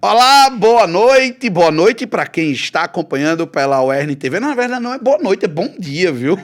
Olá, boa noite para quem está acompanhando pela UERN TV. Na verdade, não é boa noite, é bom dia, viu?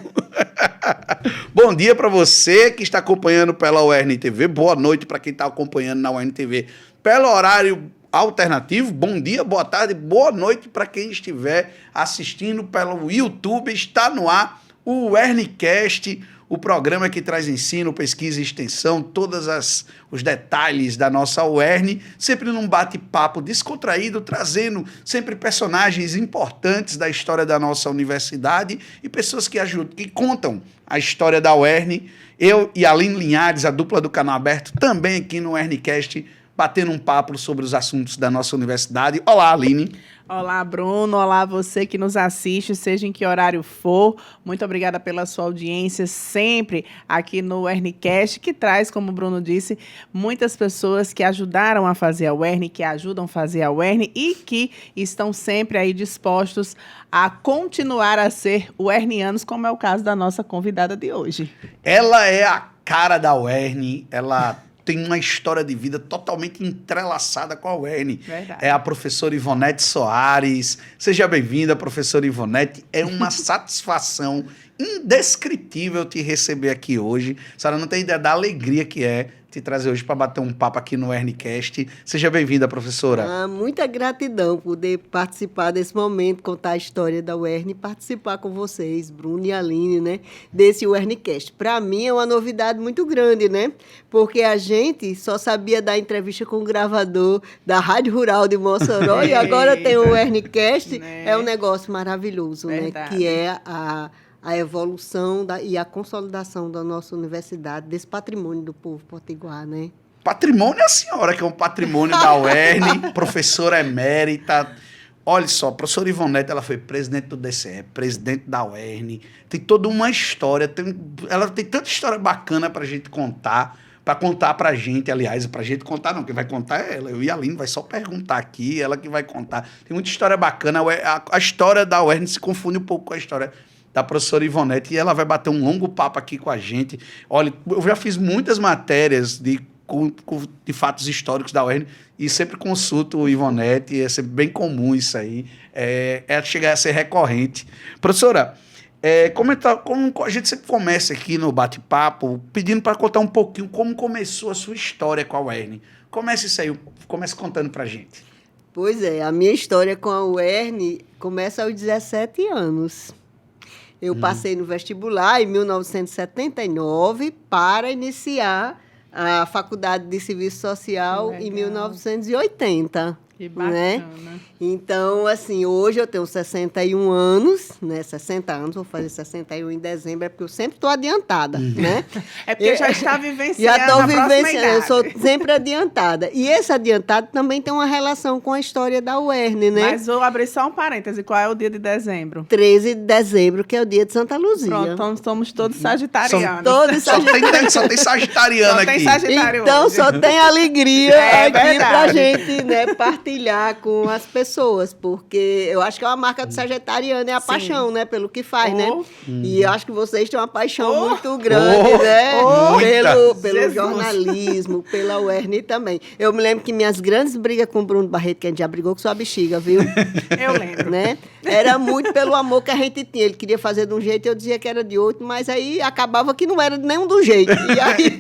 Bom dia para você que está acompanhando pela UERN TV. Boa noite para quem está acompanhando na UERN TV pelo horário alternativo. Bom dia, boa tarde, boa noite para quem estiver assistindo pelo YouTube. Está no ar o UERNcast, o programa que traz ensino, pesquisa e extensão, todos os detalhes da nossa UERN, sempre num bate-papo descontraído, trazendo sempre personagens importantes da história da nossa universidade e pessoas que ajudam, que contam a história da UERN. Eu e a Aline Linhares, a dupla do Canal Aberto, também aqui no UERNcast, batendo um papo sobre os assuntos da nossa universidade. Olá, Aline. Olá, Bruno. Olá, você que nos assiste, seja em que horário for. Muito obrigada pela sua audiência sempre aqui no UERNcast, que traz, como o Bruno disse, muitas pessoas que ajudaram a fazer a UERN, que ajudam a fazer a UERN e que estão sempre aí dispostos a continuar a ser uernianos, como é o caso da nossa convidada de hoje. Ela é a cara da UERN, ela tem uma história de vida totalmente entrelaçada com a UERN. Verdade. É a professora Ivonete Soares. Seja bem-vinda, professora Ivonete. É uma satisfação indescritível te receber aqui hoje. A senhora não tem ideia da alegria que é te trazer hoje para bater um papo aqui no UERNcast. Seja bem-vinda, professora. Muita gratidão por poder participar desse momento, contar a história da UERN e participar com vocês, Bruno e Aline, né, desse UERNcast. Para mim é uma novidade muito grande, né? Porque a gente só sabia dar entrevista com o gravador da Rádio Rural de Mossoró e agora tem o UERNcast. Né? É um negócio maravilhoso, Verdade. Né? Que é a evolução e a consolidação da nossa universidade, desse patrimônio do povo potiguar, né? Patrimônio é a senhora, que é um patrimônio da UERN, professora emérita. Olha só, a professora Ivonete, ela foi presidente do DCE, presidente da UERN, tem toda uma história, ela tem tanta história bacana para a gente contar, para contar para a gente, aliás, para a gente contar não, quem vai contar é ela, eu e a Aline vai só perguntar aqui, ela que vai contar. Tem muita história bacana, a história da UERN se confunde um pouco com a história da professora Ivonete, e ela vai bater um longo papo aqui com a gente. Olha, eu já fiz muitas matérias de fatos históricos da UERN e sempre consulto o Ivonete, é sempre bem comum isso aí, chegar a ser recorrente. Professora, como a gente sempre começa aqui no bate-papo, pedindo para contar um pouquinho como começou a sua história com a UERN. Comece isso aí, comece contando para a gente. Pois é, a minha história com a UERN começa aos 17 anos. Eu passei no vestibular em 1979 para iniciar a Faculdade de Serviço Social em 1980. Que bacana. Né? Então, assim, hoje eu tenho 61 anos, né? 60 anos, vou fazer 61 em dezembro, é porque eu sempre estou adiantada, né? É porque já está vivenciando já estou vivenciando, eu sou sempre adiantada. E esse adiantado também tem uma relação com a história da UERN, né? Mas vou abrir só um parêntese, qual é o dia de dezembro? 13 de dezembro, que é o dia de Santa Luzia. Pronto, então somos todos sagitarianos. Todos sagitarianos. Só tem sagitariano só aqui. Tem sagitário então, hoje. só tem alegria aqui verdade. pra gente, né, partilhar com as pessoas, porque eu acho que é uma marca do sagitariano, é a paixão, né, pelo que faz, né? E eu acho que vocês têm uma paixão muito grande, né? Pelo jornalismo, pela UERN também. Eu me lembro que minhas grandes brigas com o Bruno Barreto, que a gente já brigou com sua bexiga, viu? Eu lembro. Né? Era muito pelo amor que a gente tinha. Ele queria fazer de um jeito, eu dizia que era de outro, mas aí acabava que não era de nenhum do jeito.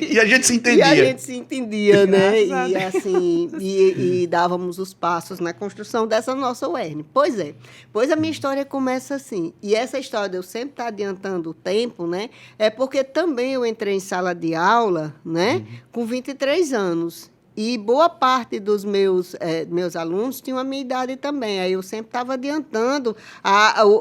E a gente se entendia. E a gente se entendia, né? Graças a E Deus. assim, e dávamos os passos na construção dessa nossa UERN. Pois é. Pois a minha história começa assim. E essa história de eu sempre estar adiantando o tempo, né? É porque também eu entrei em sala de aula, né? Com 23 anos. E boa parte dos meus alunos tinham a minha idade também. Aí eu sempre estava adiantando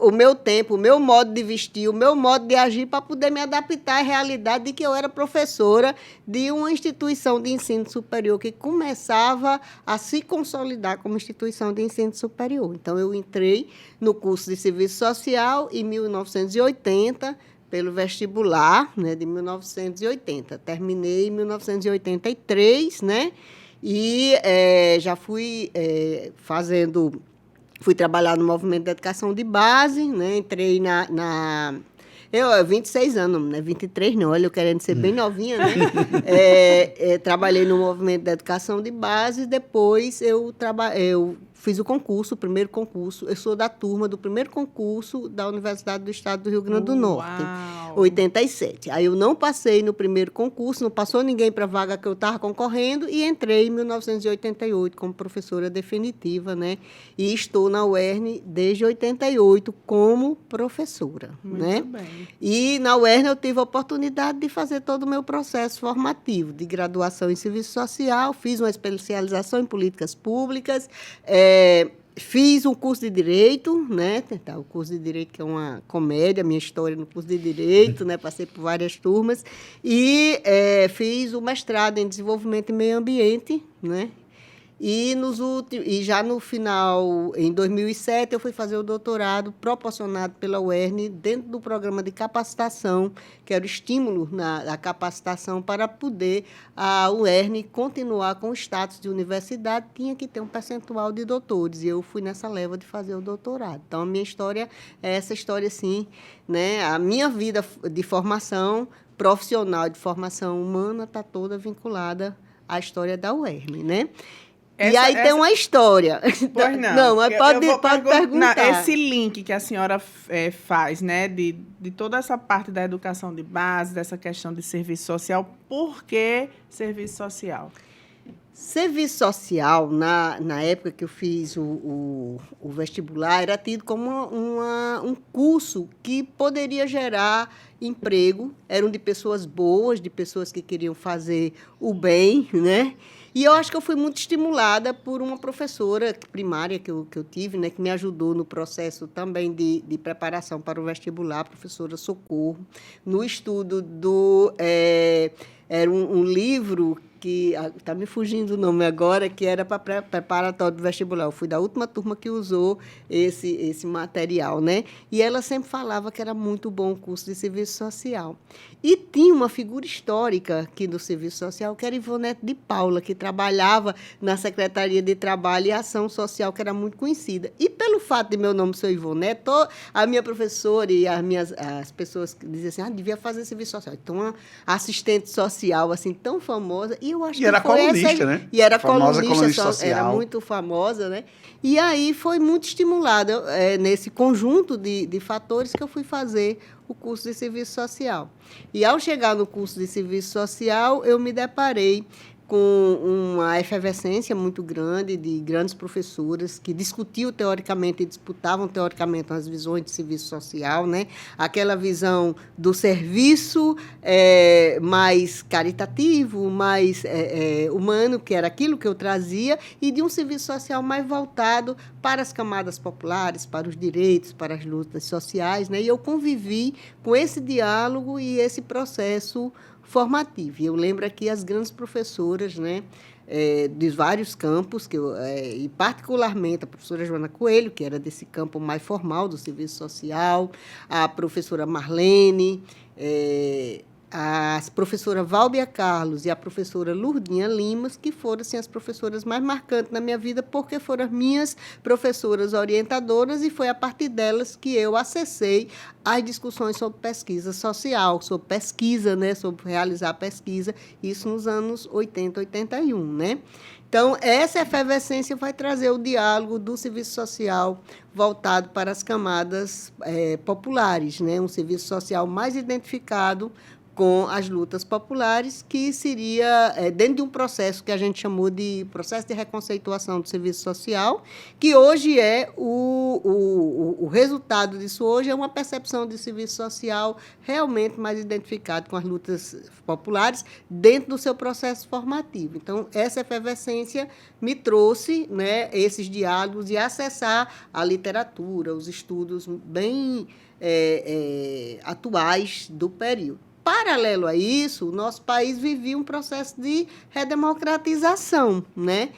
o meu tempo, o meu modo de vestir, o meu modo de agir para poder me adaptar à realidade de que eu era professora de uma instituição de ensino superior que começava a se consolidar como instituição de ensino superior. Então, eu entrei no curso de Serviço Social em 1980, pelo vestibular, né, de 1980. Terminei em 1983, né? E já fui fui trabalhar no movimento de educação de base, né? Entrei Eu, 26 anos, né? 23 não, olha, eu querendo ser bem novinha, né? Trabalhei no movimento da educação de base, depois eu fiz o concurso, o primeiro concurso. Eu sou da turma do primeiro concurso da Universidade do Estado do Rio Grande do Norte, 87. Aí eu não passei no primeiro concurso, não passou ninguém para a vaga que eu estava concorrendo e entrei em 1988 como professora definitiva, né? E estou na UERN desde 88 como professora, Muito né? bem. E na UERN eu tive a oportunidade de fazer todo o meu processo formativo de graduação em serviço social, fiz uma especialização em políticas públicas, fiz um curso de Direito, né? O curso de Direito, que é uma comédia, minha história no curso de Direito, né? Passei por várias turmas. E fiz o mestrado em Desenvolvimento e Meio Ambiente, né? E já no final, em 2007, eu fui fazer o doutorado proporcionado pela UERN dentro do programa de capacitação, que era o estímulo da capacitação para poder a UERN continuar com o status de universidade, tinha que ter um percentual de doutores, e eu fui nessa leva de fazer o doutorado. Então, a minha história é essa história, assim, né? A minha vida de formação profissional, de formação humana, está toda vinculada à história da UERN, né? E aí tem uma história. Pois não. Não, mas pode perguntar. Esse link que a senhora faz, né, de toda essa parte da educação de base, dessa questão de serviço social, por que serviço social? Serviço social, na época que eu fiz o vestibular, era tido como um curso que poderia gerar emprego, eram de pessoas boas, de pessoas que queriam fazer o bem, né? E eu acho que eu fui muito estimulada por uma professora primária que eu tive, né, que me ajudou no processo também de preparação para o vestibular, a professora Socorro, no estudo do... era um livro que está me fugindo o nome agora, que era para preparatório do vestibular. Eu fui da última turma que usou esse material, né? E ela sempre falava que era muito bom o curso de serviço social. E tinha uma figura histórica aqui do serviço social, que era Ivonete de Paula, que trabalhava na Secretaria de Trabalho e Ação Social, que era muito conhecida. E pelo fato de meu nome ser Ivonete, a minha professora e as pessoas que diziam assim, devia fazer serviço social. Então, uma assistente social, assim, tão famosa. E eu acho que era foi colunista, né? E era famosa colunista social. Era muito famosa, né? E aí foi muito estimulada nesse conjunto de fatores que eu fui fazer o curso de serviço social. E, ao chegar no curso de serviço social, eu me deparei com uma efervescência muito grande de grandes professoras que discutiam teoricamente e disputavam teoricamente as visões de serviço social, né? Aquela visão do serviço mais caritativo, mais humano, que era aquilo que eu trazia, e de um serviço social mais voltado para as camadas populares, para os direitos, para as lutas sociais, né? E eu convivi com esse diálogo e esse processo formativo. E eu lembro aqui as grandes professoras, né, de vários campos, e particularmente a professora Joana Coelho, que era desse campo mais formal do serviço social, a professora Marlene, a professora Válbia Carlos e a professora Lurdinha Limas, que foram assim, as professoras mais marcantes na minha vida, porque foram as minhas professoras orientadoras, e foi a partir delas que eu acessei as discussões sobre pesquisa social, sobre pesquisa, né, sobre realizar pesquisa, isso nos anos 80, 81, né? Então, essa efervescência vai trazer o diálogo do serviço social voltado para as camadas populares, né? Um serviço social mais identificado com as lutas populares, que seria dentro de um processo que a gente chamou de processo de reconceituação do serviço social, que hoje o resultado disso hoje é uma percepção de serviço social realmente mais identificado com as lutas populares dentro do seu processo formativo. Então, essa efervescência me trouxe, né, esses diálogos e acessar a literatura, os estudos bem atuais do período. Paralelo a isso, o nosso país vivia um processo de redemocratização, né?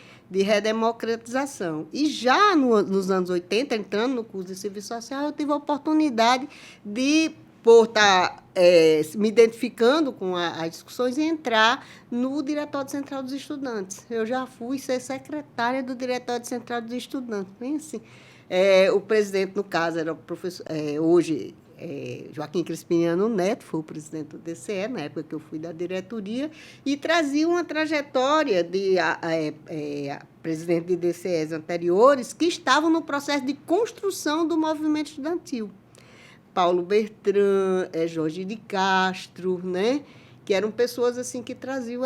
E já nos anos 80, entrando no curso de serviço social, eu tive a oportunidade de, por estar me identificando com as discussões, e entrar no Diretório Central dos Estudantes. Eu já fui ser secretária do Diretório Central dos Estudantes. Bem assim. O presidente, no caso, era o professor, hoje Joaquim Crispiniano Neto, foi o presidente do DCE, na época que eu fui da diretoria, e trazia uma trajetória de presidente de DCEs anteriores que estavam no processo de construção do movimento estudantil. Paulo Bertrand, Jorge de Castro, né? Que eram pessoas assim que traziam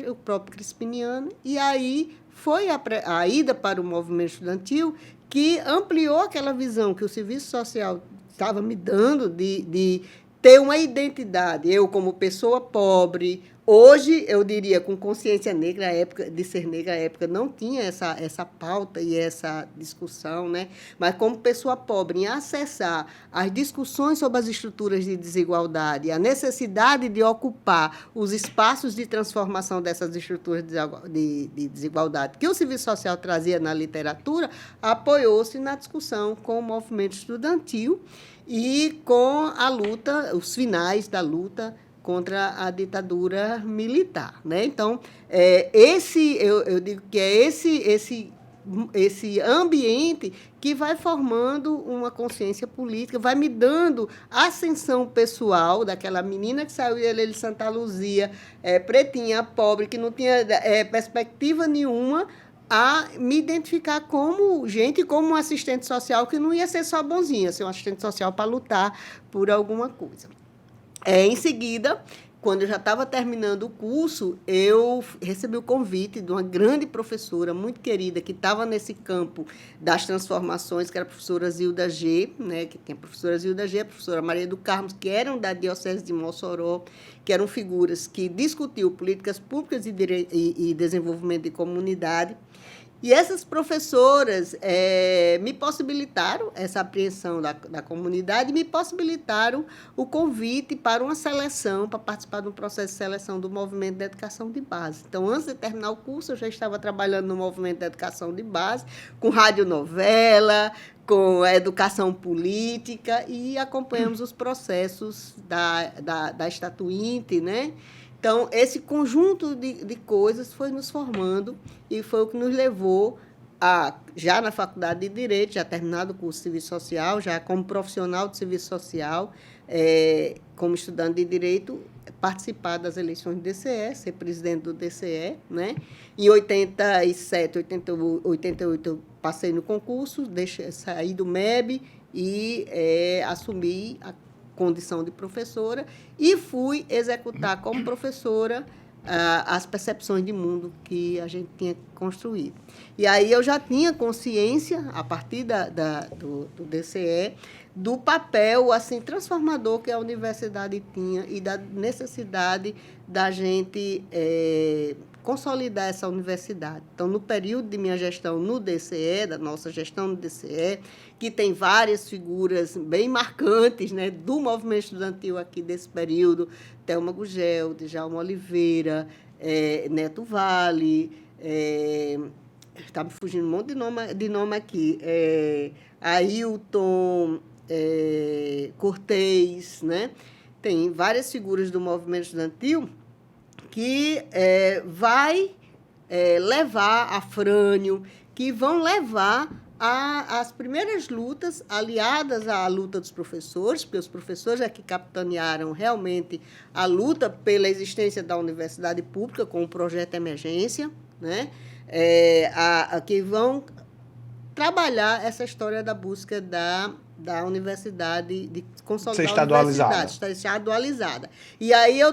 o próprio Crispiniano, e aí foi a ida para o movimento estudantil que ampliou aquela visão que o serviço social estava me dando de ter uma identidade. Eu, como pessoa pobre, hoje, eu diria, com consciência negra, de ser negra à época, não tinha essa pauta e essa discussão, né? Mas como pessoa pobre, em acessar as discussões sobre as estruturas de desigualdade, a necessidade de ocupar os espaços de transformação dessas estruturas de desigualdade que o serviço social trazia na literatura, apoiou-se na discussão com o movimento estudantil e com a luta, os finais da luta contra a ditadura militar, né? Então, eu digo que é esse ambiente que vai formando uma consciência política, vai me dando ascensão pessoal daquela menina que saiu de Santa Luzia, pretinha, pobre, que não tinha perspectiva nenhuma, a me identificar como gente, como um assistente social que não ia ser só bonzinha, ser um assistente social para lutar por alguma coisa. Em seguida, quando eu já estava terminando o curso, eu recebi o convite de uma grande professora, muito querida, que estava nesse campo das transformações, que era a professora Zilda G., né, que tem a professora Zilda G., a professora Maria do Carmo, que eram da Diocese de Mossoró, que eram figuras que discutiam políticas públicas e desenvolvimento de comunidade. E essas professoras me possibilitaram essa apreensão da comunidade, me possibilitaram o convite para uma seleção, para participar de um processo de seleção do movimento de educação de base. Então, antes de terminar o curso, eu já estava trabalhando no movimento de educação de base, com radionovela, com a educação política, e acompanhamos os processos da Estatuinte, né? Então, esse conjunto de coisas foi nos formando e foi o que nos levou a, já na Faculdade de Direito, já terminado o curso de Serviço Social, já como profissional de Serviço Social, como estudante de Direito, participar das eleições do DCE, ser presidente do DCE, né? Em 87, 88, eu passei no concurso, saí do MEB e assumi a condição de professora e fui executar como professora as percepções de mundo que a gente tinha construído. E aí eu já tinha consciência, a partir do DCE, do papel assim transformador que a universidade tinha e da necessidade da gente consolidar essa universidade. Então, no período de minha gestão no DCE, da nossa gestão no DCE, que tem várias figuras bem marcantes, né, do movimento estudantil aqui desse período, Thelma Gugel, Djalma Oliveira, Neto Vale, está me fugindo um monte de nome aqui, Ailton, Cortez, né? Tem várias figuras do movimento estudantil que vai levar a Frânio, que vão levar as primeiras lutas aliadas à luta dos professores, porque os professores é que capitanearam realmente a luta pela existência da universidade pública com o projeto Emergência, né? Que vão trabalhar essa história da busca da universidade, de consolidar a universidade estadualizada. E aí eu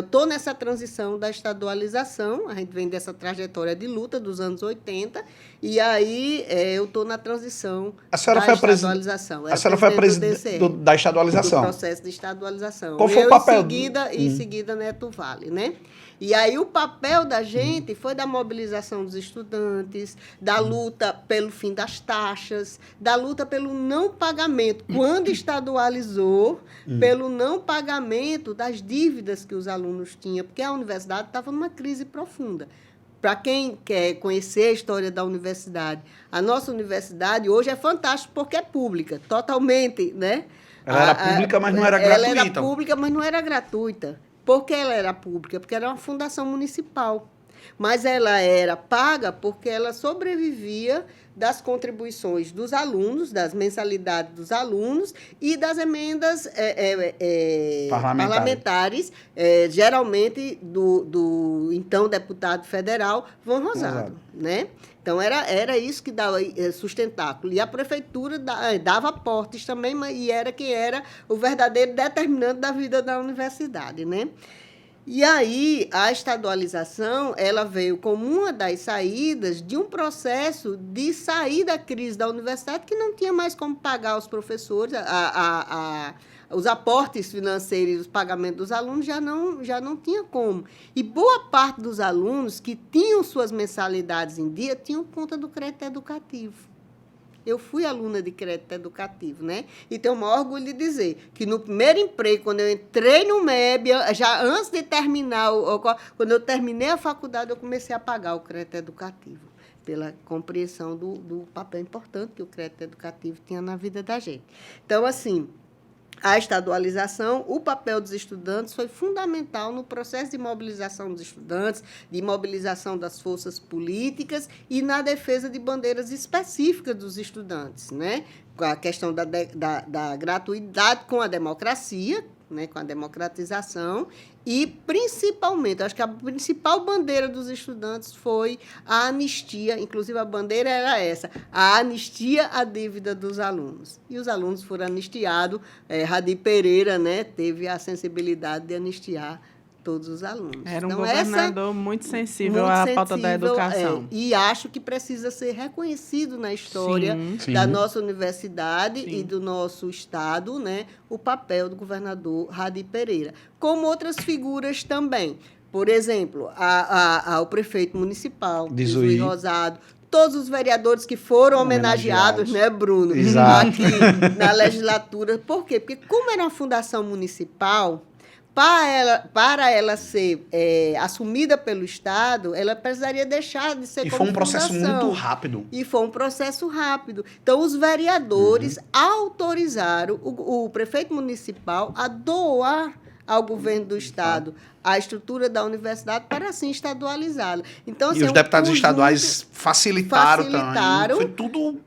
estou nessa transição da estadualização, a gente vem dessa trajetória de luta dos anos 80, e aí eu estou na transição da estadualização. A senhora foi a presidente da estadualização. Do processo de estadualização. Qual foi o papel? Em seguida, Neto Vale, né? E aí o papel da gente foi da mobilização dos estudantes, da luta pelo fim das taxas, da luta pelo não pagamento, quando estadualizou, pelo não pagamento das dívidas que os alunos tinham, porque a universidade estava numa crise profunda. Para quem quer conhecer a história da universidade, a nossa universidade hoje é fantástica porque é pública, totalmente, né? Ela era pública, mas não era gratuita. Ela era pública, mas não era gratuita. Por que ela era pública? Porque era uma fundação municipal. mas ela era paga porque ela sobrevivia das contribuições dos alunos, das mensalidades dos alunos e das emendas parlamentares, geralmente do então deputado federal, Van Rosado. Né? Então, era isso que dava sustentáculo. E a prefeitura dava aportes também, e era que era o verdadeiro determinante da vida da universidade. Né? E aí, a estadualização ela veio como uma das saídas de um processo de sair da crise da universidade, que não tinha mais como pagar os professores, os aportes financeiros e os pagamentos dos alunos já não tinha como. E boa parte dos alunos que tinham suas mensalidades em dia tinham conta do crédito educativo. Eu fui aluna de crédito educativo, né? E tenho o maior orgulho de dizer que no primeiro emprego, quando eu entrei no MEB, já antes de terminar, quando eu terminei a faculdade, eu comecei a pagar o crédito educativo, pela compreensão do papel importante que o crédito educativo tinha na vida da gente. Então, assim, a estadualização, o papel dos estudantes foi fundamental no processo de mobilização dos estudantes, de mobilização das forças políticas e na defesa de bandeiras específicas dos estudantes, né? A questão da gratuidade com a democracia, né? Com a democratização e, principalmente, acho que a principal bandeira dos estudantes foi a anistia, inclusive a bandeira era essa, a anistia à dívida dos alunos. E os alunos foram anistiados, Radi Pereira, né, teve a sensibilidade de anistiar todos os alunos. Era um governador muito sensível à pauta da educação. E acho que precisa ser reconhecido na história da nossa universidade e do nosso Estado, né, o papel do governador Radi Pereira. Como outras figuras também. Por exemplo, o prefeito municipal, Luiz Rosado, todos os vereadores que foram homenageados, né, Bruno? Exato. Aqui na legislatura. Por quê? Porque como era uma fundação municipal, para ela ser assumida pelo Estado, ela precisaria deixar de ser como fundação. E foi um processo muito rápido. E foi um processo rápido. Então, os vereadores autorizaram o prefeito municipal a doar ao governo do Estado a estrutura da universidade para, assim, estadualizá-la. Então, assim, e os deputados estaduais facilitaram também. Foi tudo...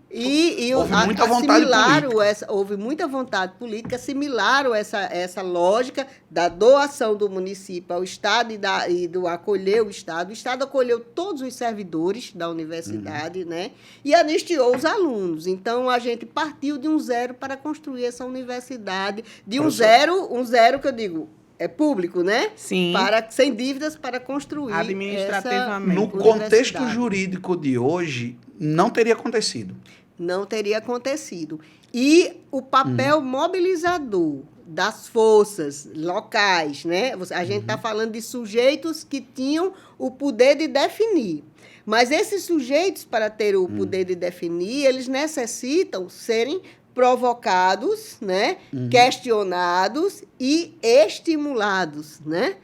houve muita vontade política. Houve muita vontade política, assimilaram essa lógica da doação do município ao Estado e do acolher o Estado. O Estado acolheu todos os servidores da universidade, né? E anistiou os alunos. Então, a gente partiu de um zero para construir essa universidade, de um zero que eu digo, público, né? Sim. Sem dívidas para construir administrativamente. No contexto jurídico de hoje, não teria acontecido. Não teria acontecido. E o papel mobilizador das forças locais, né? A gente está falando de sujeitos que tinham o poder de definir. Mas esses sujeitos, para ter o poder de definir, eles necessitam serem provocados, né? Questionados e estimulados, né?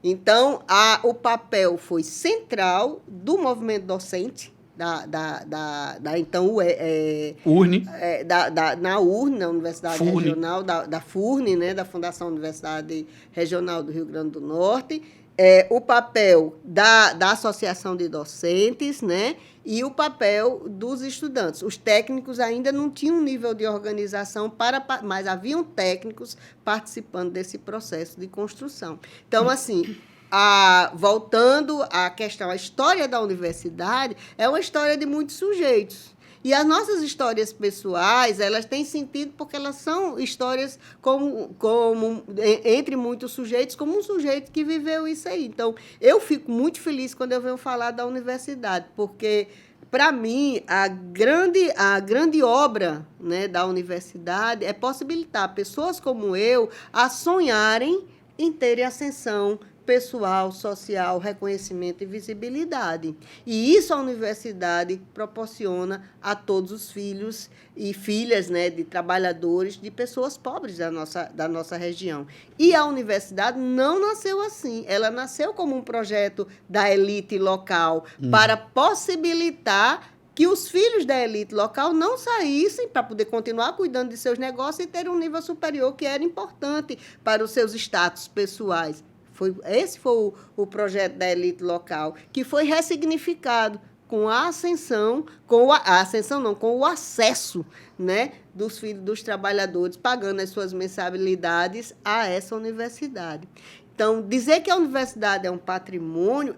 Então, o papel foi central do movimento docente, então, URNE. Na URNE, na Universidade FURNE. Regional, da FURNE, né? Da Fundação Universidade Regional do Rio Grande do Norte, o papel da Associação de Docentes, né? E o papel dos estudantes. Os técnicos ainda não tinham um nível de organização, mas haviam técnicos participando desse processo de construção. Então, assim, voltando à questão, a história da universidade é uma história de muitos sujeitos. E as nossas histórias pessoais, elas têm sentido porque elas são histórias entre muitos sujeitos, como um sujeito que viveu isso aí. Então, eu fico muito feliz quando eu venho falar da universidade, porque, para mim, a grande obra, né, da universidade é possibilitar pessoas como eu a sonharem em terem ascensão pessoal, social, reconhecimento e visibilidade. E isso a universidade proporciona a todos os filhos e filhas, né, de trabalhadores, de pessoas pobres da nossa região. E a universidade não nasceu assim. Ela nasceu como um projeto da elite local para possibilitar que os filhos da elite local não saíssem para poder continuar cuidando de seus negócios e ter um nível superior que era importante para os seus status pessoais. Esse foi o projeto da elite local, que foi ressignificado com a ascensão, com o acesso, né, dos filhos dos trabalhadores, pagando as suas mensalidades a essa universidade. Então, dizer que a universidade é um patrimônio,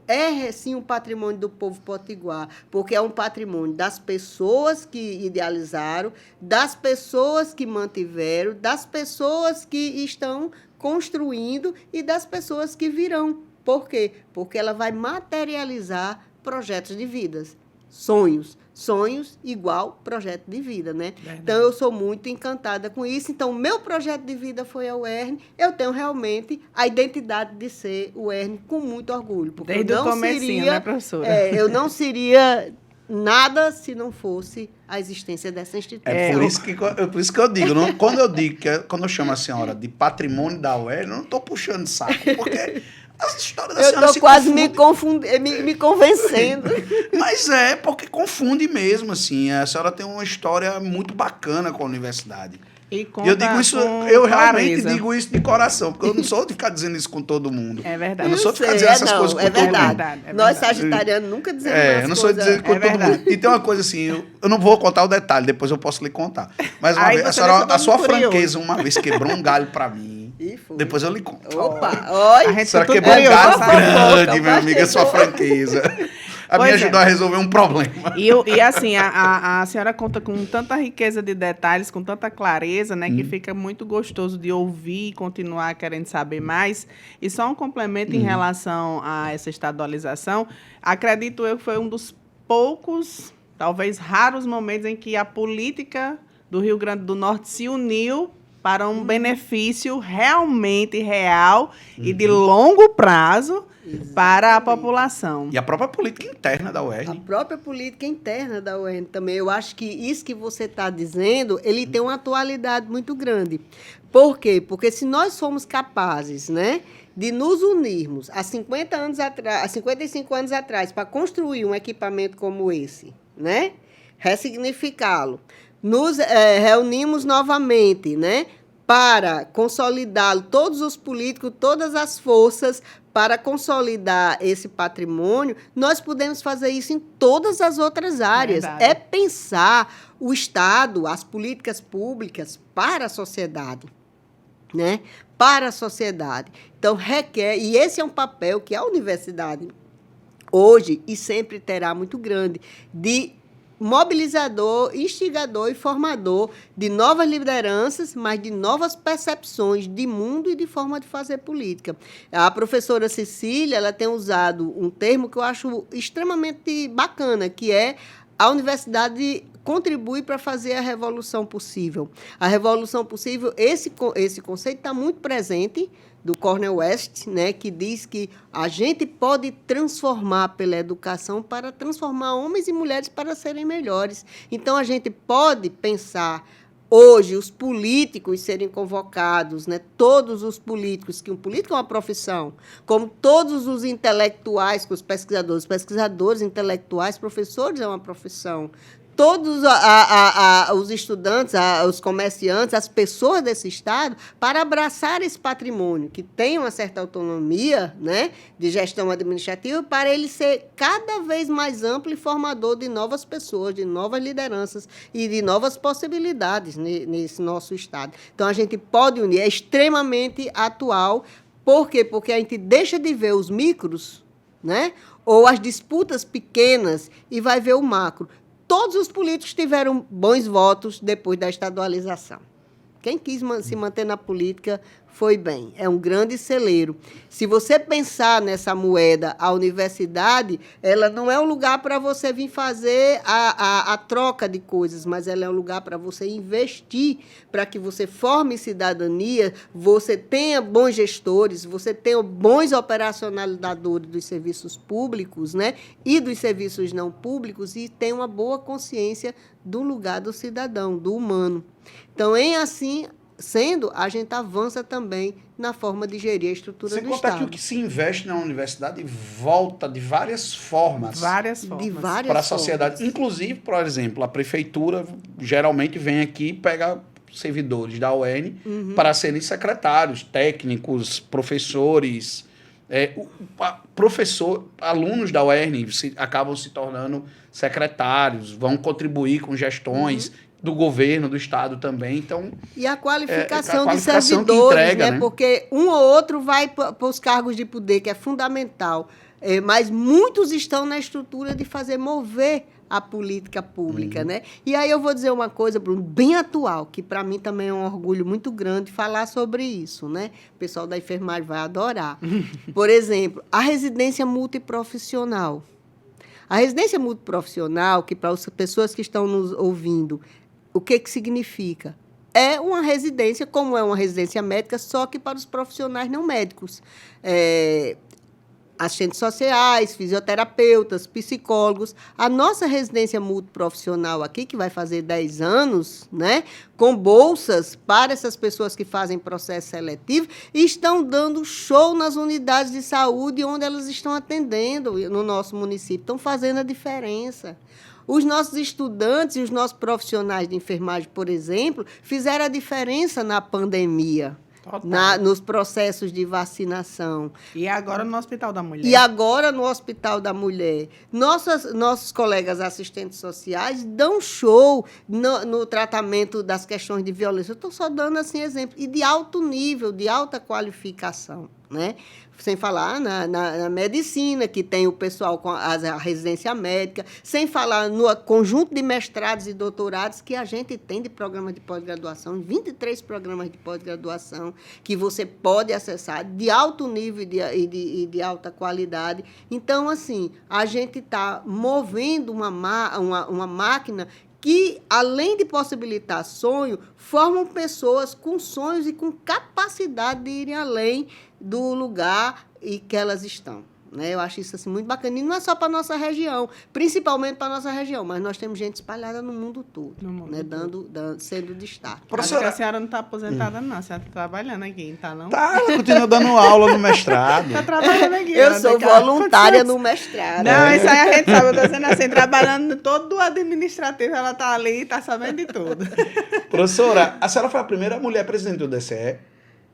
sim um patrimônio do povo potiguar, porque é um patrimônio das pessoas que idealizaram, das pessoas que mantiveram, das pessoas que estão construindo e das pessoas que virão. Por quê? Porque ela vai materializar projetos de vidas, sonhos. Sonhos igual projeto de vida, né? Verdade. Então, eu sou muito encantada com isso. Então, meu projeto de vida foi a UERN. Eu tenho realmente a identidade de ser UERN com muito orgulho. Porque desde o comecinho, né, professora? Eu não seria nada se não fosse a existência dessa instituição. Por isso que eu digo, quando eu chamo a senhora de patrimônio da UERN, eu não estou puxando saco, porque as histórias da senhora se quase me convencendo. Mas porque confunde mesmo, assim. A senhora tem uma história muito bacana com a universidade. E eu digo isso, eu realmente digo isso de coração, porque eu não sou de ficar dizendo isso com todo mundo. É verdade. Eu não sou de ficar dizendo essas coisas com todo mundo. Nós, sagitarianos, nunca dizemos essas eu não sou de dizer com todo mundo. E tem uma coisa assim, eu não vou contar o detalhe, depois eu posso lhe contar. Mas uma vez, a sua franqueza uma vez quebrou um galho pra mim. Depois eu lhe conto. Opa, olha. A senhora quebrou um galho grande, minha amiga, sua franqueza. Me ajudou a resolver um problema. E assim, a senhora conta com tanta riqueza de detalhes, com tanta clareza, né, que fica muito gostoso de ouvir e continuar querendo saber mais. E só um complemento em relação a essa estadualização, acredito eu que foi um dos poucos, talvez raros momentos em que a política do Rio Grande do Norte se uniu para um benefício realmente real e de longo prazo. Exatamente. Para a população. E a própria política interna da UERN. A própria política interna da UERN também. Eu acho que isso que você está dizendo, ele tem uma atualidade muito grande. Por quê? Porque se nós somos capazes, né, de nos unirmos há 55 anos atrás para construir um equipamento como esse, né, ressignificá-lo, nos reunimos novamente, né, para consolidá-lo, todos os políticos, todas as forças, para consolidar esse patrimônio, nós podemos fazer isso em todas as outras áreas. Verdade. É pensar o Estado, as políticas públicas para a sociedade, né? Para a sociedade. Então, requer, e esse é um papel que a universidade hoje e sempre terá muito grande, de mobilizador, instigador e formador de novas lideranças, mas de novas percepções de mundo e de forma de fazer política. A professora Cecília, ela tem usado um termo que eu acho extremamente bacana, que é a universidade contribui para fazer a revolução possível. A revolução possível, esse conceito está muito presente do Cornel West, né, que diz que a gente pode transformar pela educação para transformar homens e mulheres para serem melhores. Então, a gente pode pensar hoje os políticos serem convocados, né, todos os políticos, que um político é uma profissão, como todos os intelectuais, que os pesquisadores intelectuais, professores é uma profissão. Todos os estudantes, os comerciantes, as pessoas desse Estado, para abraçar esse patrimônio, que tem uma certa autonomia, né, de gestão administrativa, para ele ser cada vez mais amplo e formador de novas pessoas, de novas lideranças e de novas possibilidades nesse nosso Estado. Então, a gente pode unir, é extremamente atual. Por quê? Porque a gente deixa de ver os micros, né, ou as disputas pequenas e vai ver o macro. Todos os políticos tiveram bons votos depois da estadualização. Quem quis se manter na política foi bem. É um grande celeiro. Se você pensar nessa moeda, a universidade, ela não é um lugar para você vir fazer a troca de coisas, mas ela é um lugar para você investir, para que você forme cidadania, você tenha bons gestores, você tenha bons operacionalizadores dos serviços públicos, né, e dos serviços não públicos, e tenha uma boa consciência do lugar do cidadão, do humano. Então, em assim sendo, a gente avança também na forma de gerir a estrutura do Estado. Sem contar que o que se investe na universidade volta de várias formas. Para a sociedade. Inclusive, por exemplo, a prefeitura geralmente vem aqui e pega servidores da UERN para serem secretários, técnicos, professores, Professor, alunos da UERN acabam se tornando secretários, vão contribuir com gestões do governo, do Estado também. Então, e a qualificação, a qualificação de servidores, entrega, né? Porque um ou outro vai para os cargos de poder, que é fundamental, mas muitos estão na estrutura de fazer mover a política pública, né? E aí eu vou dizer uma coisa, Bruno, bem atual, que para mim também é um orgulho muito grande falar sobre isso, né? O pessoal da enfermagem vai adorar. Por exemplo, a residência multiprofissional. A residência multiprofissional, que para as pessoas que estão nos ouvindo, o que significa? É uma residência, como é uma residência médica, só que para os profissionais não médicos. Assistentes sociais, fisioterapeutas, psicólogos. A nossa residência multiprofissional aqui, que vai fazer 10 anos, né, com bolsas para essas pessoas que fazem processo seletivo, estão dando show nas unidades de saúde onde elas estão atendendo no nosso município. Estão fazendo a diferença. Os nossos estudantes e os nossos profissionais de enfermagem, por exemplo, fizeram a diferença na pandemia. Nos processos de vacinação. E agora no Hospital da Mulher. E agora no Hospital da Mulher. Nossos colegas assistentes sociais dão show no tratamento das questões de violência. Eu estou só dando assim exemplo. E de alto nível, de alta qualificação, né? Sem falar na medicina, que tem o pessoal com a residência médica, sem falar no conjunto de mestrados e doutorados que a gente tem de programas de pós-graduação, 23 programas de pós-graduação, que você pode acessar de alto nível e de alta qualidade. Então, assim, a gente está movendo uma máquina que, além de possibilitar sonho, formam pessoas com sonhos e com capacidade de irem além do lugar em que elas estão. Né? Eu acho isso assim, muito bacana. E não é só para a nossa região, principalmente para a nossa região, mas nós temos gente espalhada no mundo todo, né? Sendo destaque. Professora, a senhora não está aposentada, não. A senhora está trabalhando aqui, não está, não? Tá, ela continua dando aula no mestrado. Está trabalhando aqui. Eu sou voluntária no mestrado. Não, isso aí a gente sabe. Eu estou dizendo assim, trabalhando todo o administrativo, ela está ali e está sabendo de tudo. Professora, a senhora foi a primeira mulher presidente do DCE?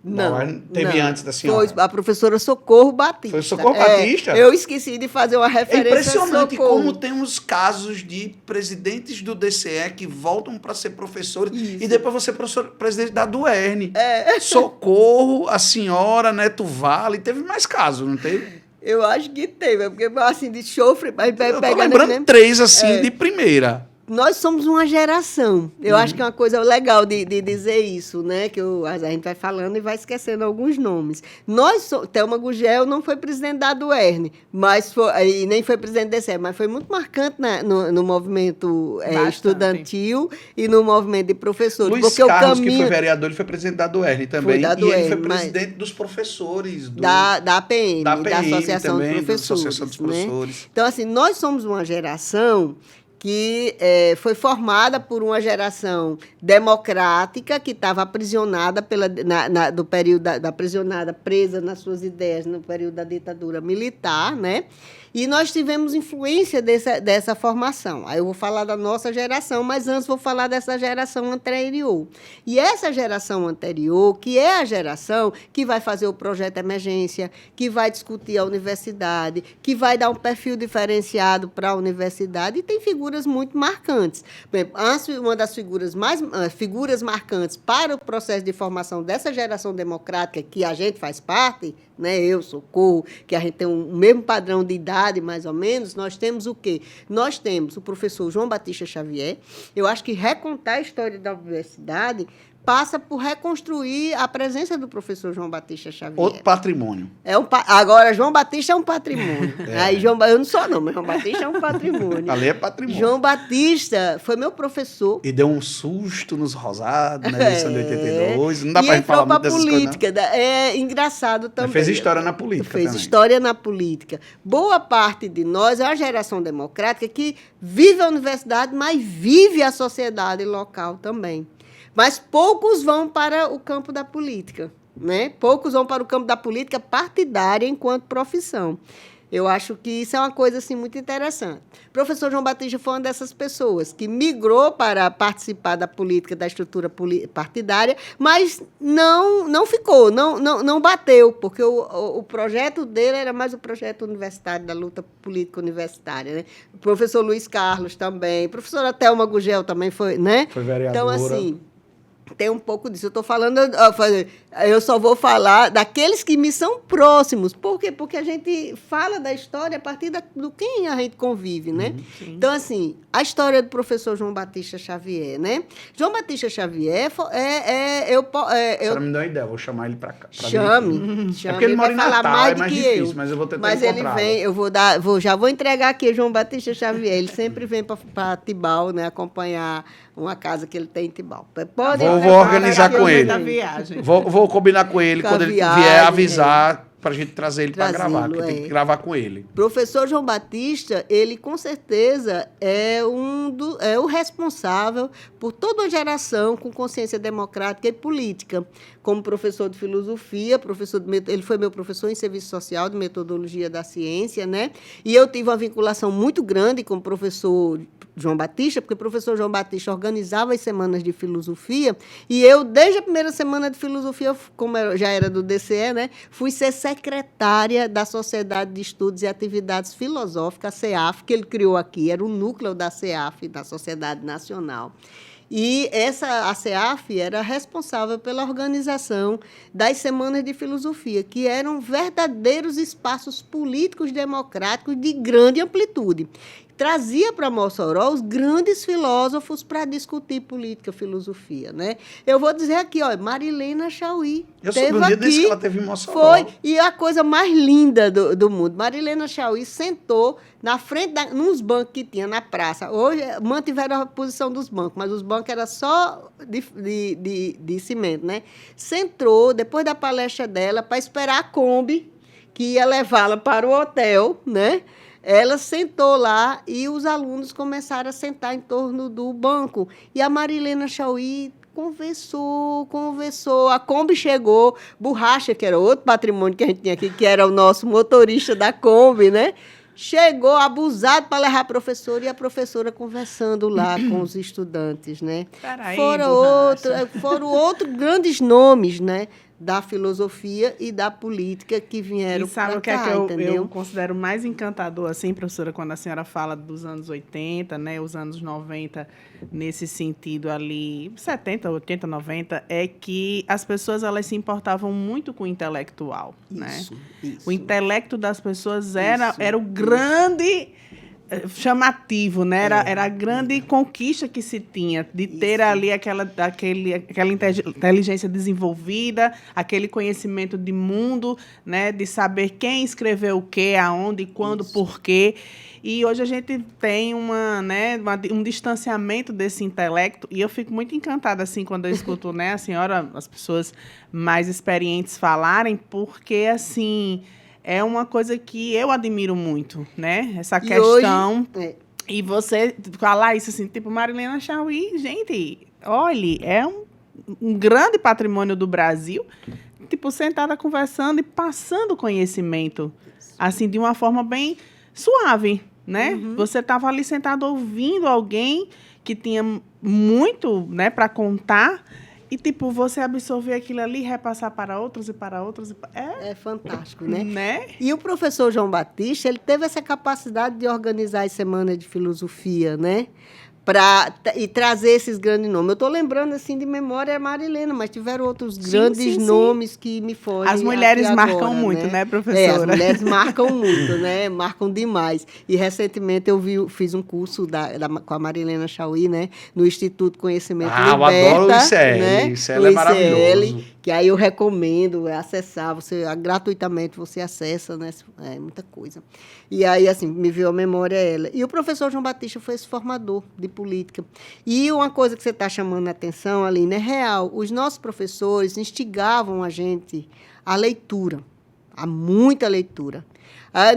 Não, teve antes da senhora. Foi a professora Socorro Batista. Foi Socorro Batista? Eu esqueci de fazer uma referência. É impressionante Socorro. como temos casos de presidentes do DCE que voltam para ser professores e depois você presidente da DUERN. Socorro, a senhora, Neto Vale, teve mais casos, não teve? Eu acho que teve, porque assim, de chofre... Eu tô lembrando 3, assim, de primeira. Nós somos uma geração. Eu acho que é uma coisa legal de dizer isso, né? Que a gente vai falando e vai esquecendo alguns nomes. Thelma Gugel não foi presidente da DUERN, e nem foi presidente do DCE, mas foi muito marcante no movimento estudantil e no movimento de professores. Luiz Carlos, que foi vereador, ele foi presidente da DUERN também. E ele foi presidente dos professores. Da APM, da Associação também, dos Professores. Da Associação dos Professores. Né? Então, assim, nós somos uma geração que foi formada por uma geração democrática que estava aprisionada do período aprisionada, presa nas suas ideias no período da ditadura militar, né? E nós tivemos influência dessa formação. Aí eu vou falar da nossa geração, mas antes vou falar dessa geração anterior. E essa geração anterior, que é a geração que vai fazer o projeto emergência, que vai discutir a universidade, que vai dar um perfil diferenciado para a universidade, e tem figuras muito marcantes. Por exemplo, uma das figuras marcantes para o processo de formação dessa geração democrática, que a gente faz parte, né? Eu, Socorro, que a gente tem o mesmo padrão de idade, mais ou menos, nós temos o quê? Nós temos o professor João Batista Xavier. Eu acho que recontar a história da universidade passa por reconstruir a presença do professor João Batista Xavier. Outro patrimônio. Agora, João Batista é um patrimônio. Aí, eu não sou, não, mas João Batista é um patrimônio. Ali é patrimônio. João Batista foi meu professor. E deu um susto nos rosados na eleição de 82. Não dá para falar muito dessas política, coisas, não. É engraçado também. Mas fez história na política Fez história na política. Boa parte de nós é uma geração democrática que vive a universidade, mas vive a sociedade local também. Mas poucos vão para o campo da política, né? Poucos vão para o campo da política partidária enquanto profissão. Eu acho que isso é uma coisa assim, muito interessante. O professor João Batista foi uma dessas pessoas que migrou para participar da política, da estrutura partidária, mas não ficou, não bateu, porque o projeto dele era mais o projeto universitário, da luta política universitária. Né? O professor Luiz Carlos também, a professora Thelma Gugel também foi, né? Foi vereadora. Então, assim, tem um pouco disso. Eu estou falando, eu só vou falar daqueles que me são próximos. Por quê? Porque a gente fala da história a partir do quem a gente convive, né? Então, assim, a história do professor João Batista Xavier, né? João Batista Xavier A senhora me deu uma ideia, vou chamar ele para cá. Chame. É porque ele mora em Natal, é mais difícil, mas eu vou tentar encontrá-lo. Mas ele vem, já vou entregar aqui João Batista Xavier. Ele sempre vem para Tibau, né? Acompanhar uma casa que ele tem em Tibau. Vou organizar com ele. Vou combinar com ele quando ele vier avisar para a gente trazer ele para gravar, porque tem que gravar com ele. Professor João Batista, ele com certeza é o responsável por toda uma geração com consciência democrática e política. Como professor de filosofia, ele foi meu professor em serviço social de metodologia da ciência, né? E eu tive uma vinculação muito grande com o professor João Batista, porque o professor João Batista organizava as semanas de filosofia, e eu, desde a primeira semana de filosofia, como eu já era do DCE, né, fui ser secretária da Sociedade de Estudos e Atividades Filosóficas, a CEAF, que ele criou aqui, era o núcleo da CEAF, da Sociedade Nacional. E a CEAF era responsável pela organização das semanas de filosofia, que eram verdadeiros espaços políticos democráticos de grande amplitude. Trazia para Mossoró os grandes filósofos para discutir política e filosofia. Né? Eu vou dizer aqui, ó, Marilena Chauí. Eu soube um dia desse que ela teve em Mossoró. Foi, e a coisa mais linda do mundo. Marilena Chauí sentou na frente, nos bancos que tinha na praça. Hoje mantiveram a posição dos bancos, mas os bancos eram só de cimento. Né? Sentou, depois da palestra dela, para esperar a Kombi, que ia levá-la para o hotel, né? Ela sentou lá e os alunos começaram a sentar em torno do banco. E a Marilena Chauí conversou. A Kombi chegou, Borracha, que era outro patrimônio que a gente tinha aqui, que era o nosso motorista da Kombi, né? Chegou abusado para levar a professora e a professora conversando lá com os estudantes, né? Foram outros grandes nomes, né? Da filosofia e da política que vieram para cá, sabe o que é que eu considero mais encantador, assim, professora, quando a senhora fala dos anos 80, né, os anos 90, nesse sentido ali, 70, 80, 90, é que as pessoas, elas se importavam muito com o intelectual, né? Isso. O intelecto das pessoas era o grande chamativo, né? Era a grande conquista que se tinha de ter ali aquela inteligência desenvolvida, aquele conhecimento de mundo, né? De saber quem escreveu o quê, aonde, quando, por quê. E hoje a gente tem um distanciamento desse intelecto, e eu fico muito encantada assim quando eu escuto, né, a senhora, as pessoas mais experientes falarem, porque assim é uma coisa que eu admiro muito, né? Essa questão. Hoje, E você falar isso assim, tipo, Marilena Chauí, gente, olhe, é um grande patrimônio do Brasil, tipo, sentada conversando e passando conhecimento, assim, de uma forma bem suave, né? Uhum. Você estava ali sentado ouvindo alguém que tinha muito, né, para contar. E, tipo, você absorver aquilo ali, repassar para outros e para outros. É fantástico, né? Né? E o professor João Batista, ele teve essa capacidade de organizar as semanas de filosofia, né? E trazer esses grandes nomes. Eu estou lembrando, assim, de memória a Marilena, mas tiveram outros grandes nomes que me fogem. As mulheres marcam muito, né, professora? As mulheres marcam muito, né? Marcam demais. E, recentemente, eu fiz um curso com a Marilena Chauí, né? No Instituto Conhecimento Liberta. Eu adoro o ICL. Né? O ICL é maravilhoso. Que aí eu recomendo acessar, gratuitamente você acessa, né? É muita coisa. E aí, assim, me veio a memória ela. E o professor João Batista foi esse formador de política. E uma coisa que você está chamando a atenção, Aline, é real. Os nossos professores instigavam a gente à leitura, a muita leitura.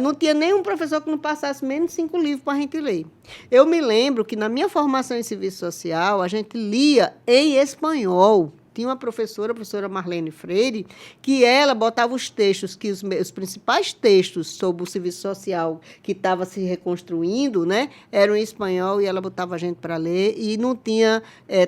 Não tinha nenhum professor que não passasse menos de 5 livros para a gente ler. Eu me lembro que, na minha formação em serviço social, a gente lia em espanhol. Tinha uma professora, a professora Marlene Freire, que ela botava os textos, que os principais textos sobre o serviço social que estava se reconstruindo, né, eram em espanhol, e ela botava a gente para ler, e não tinha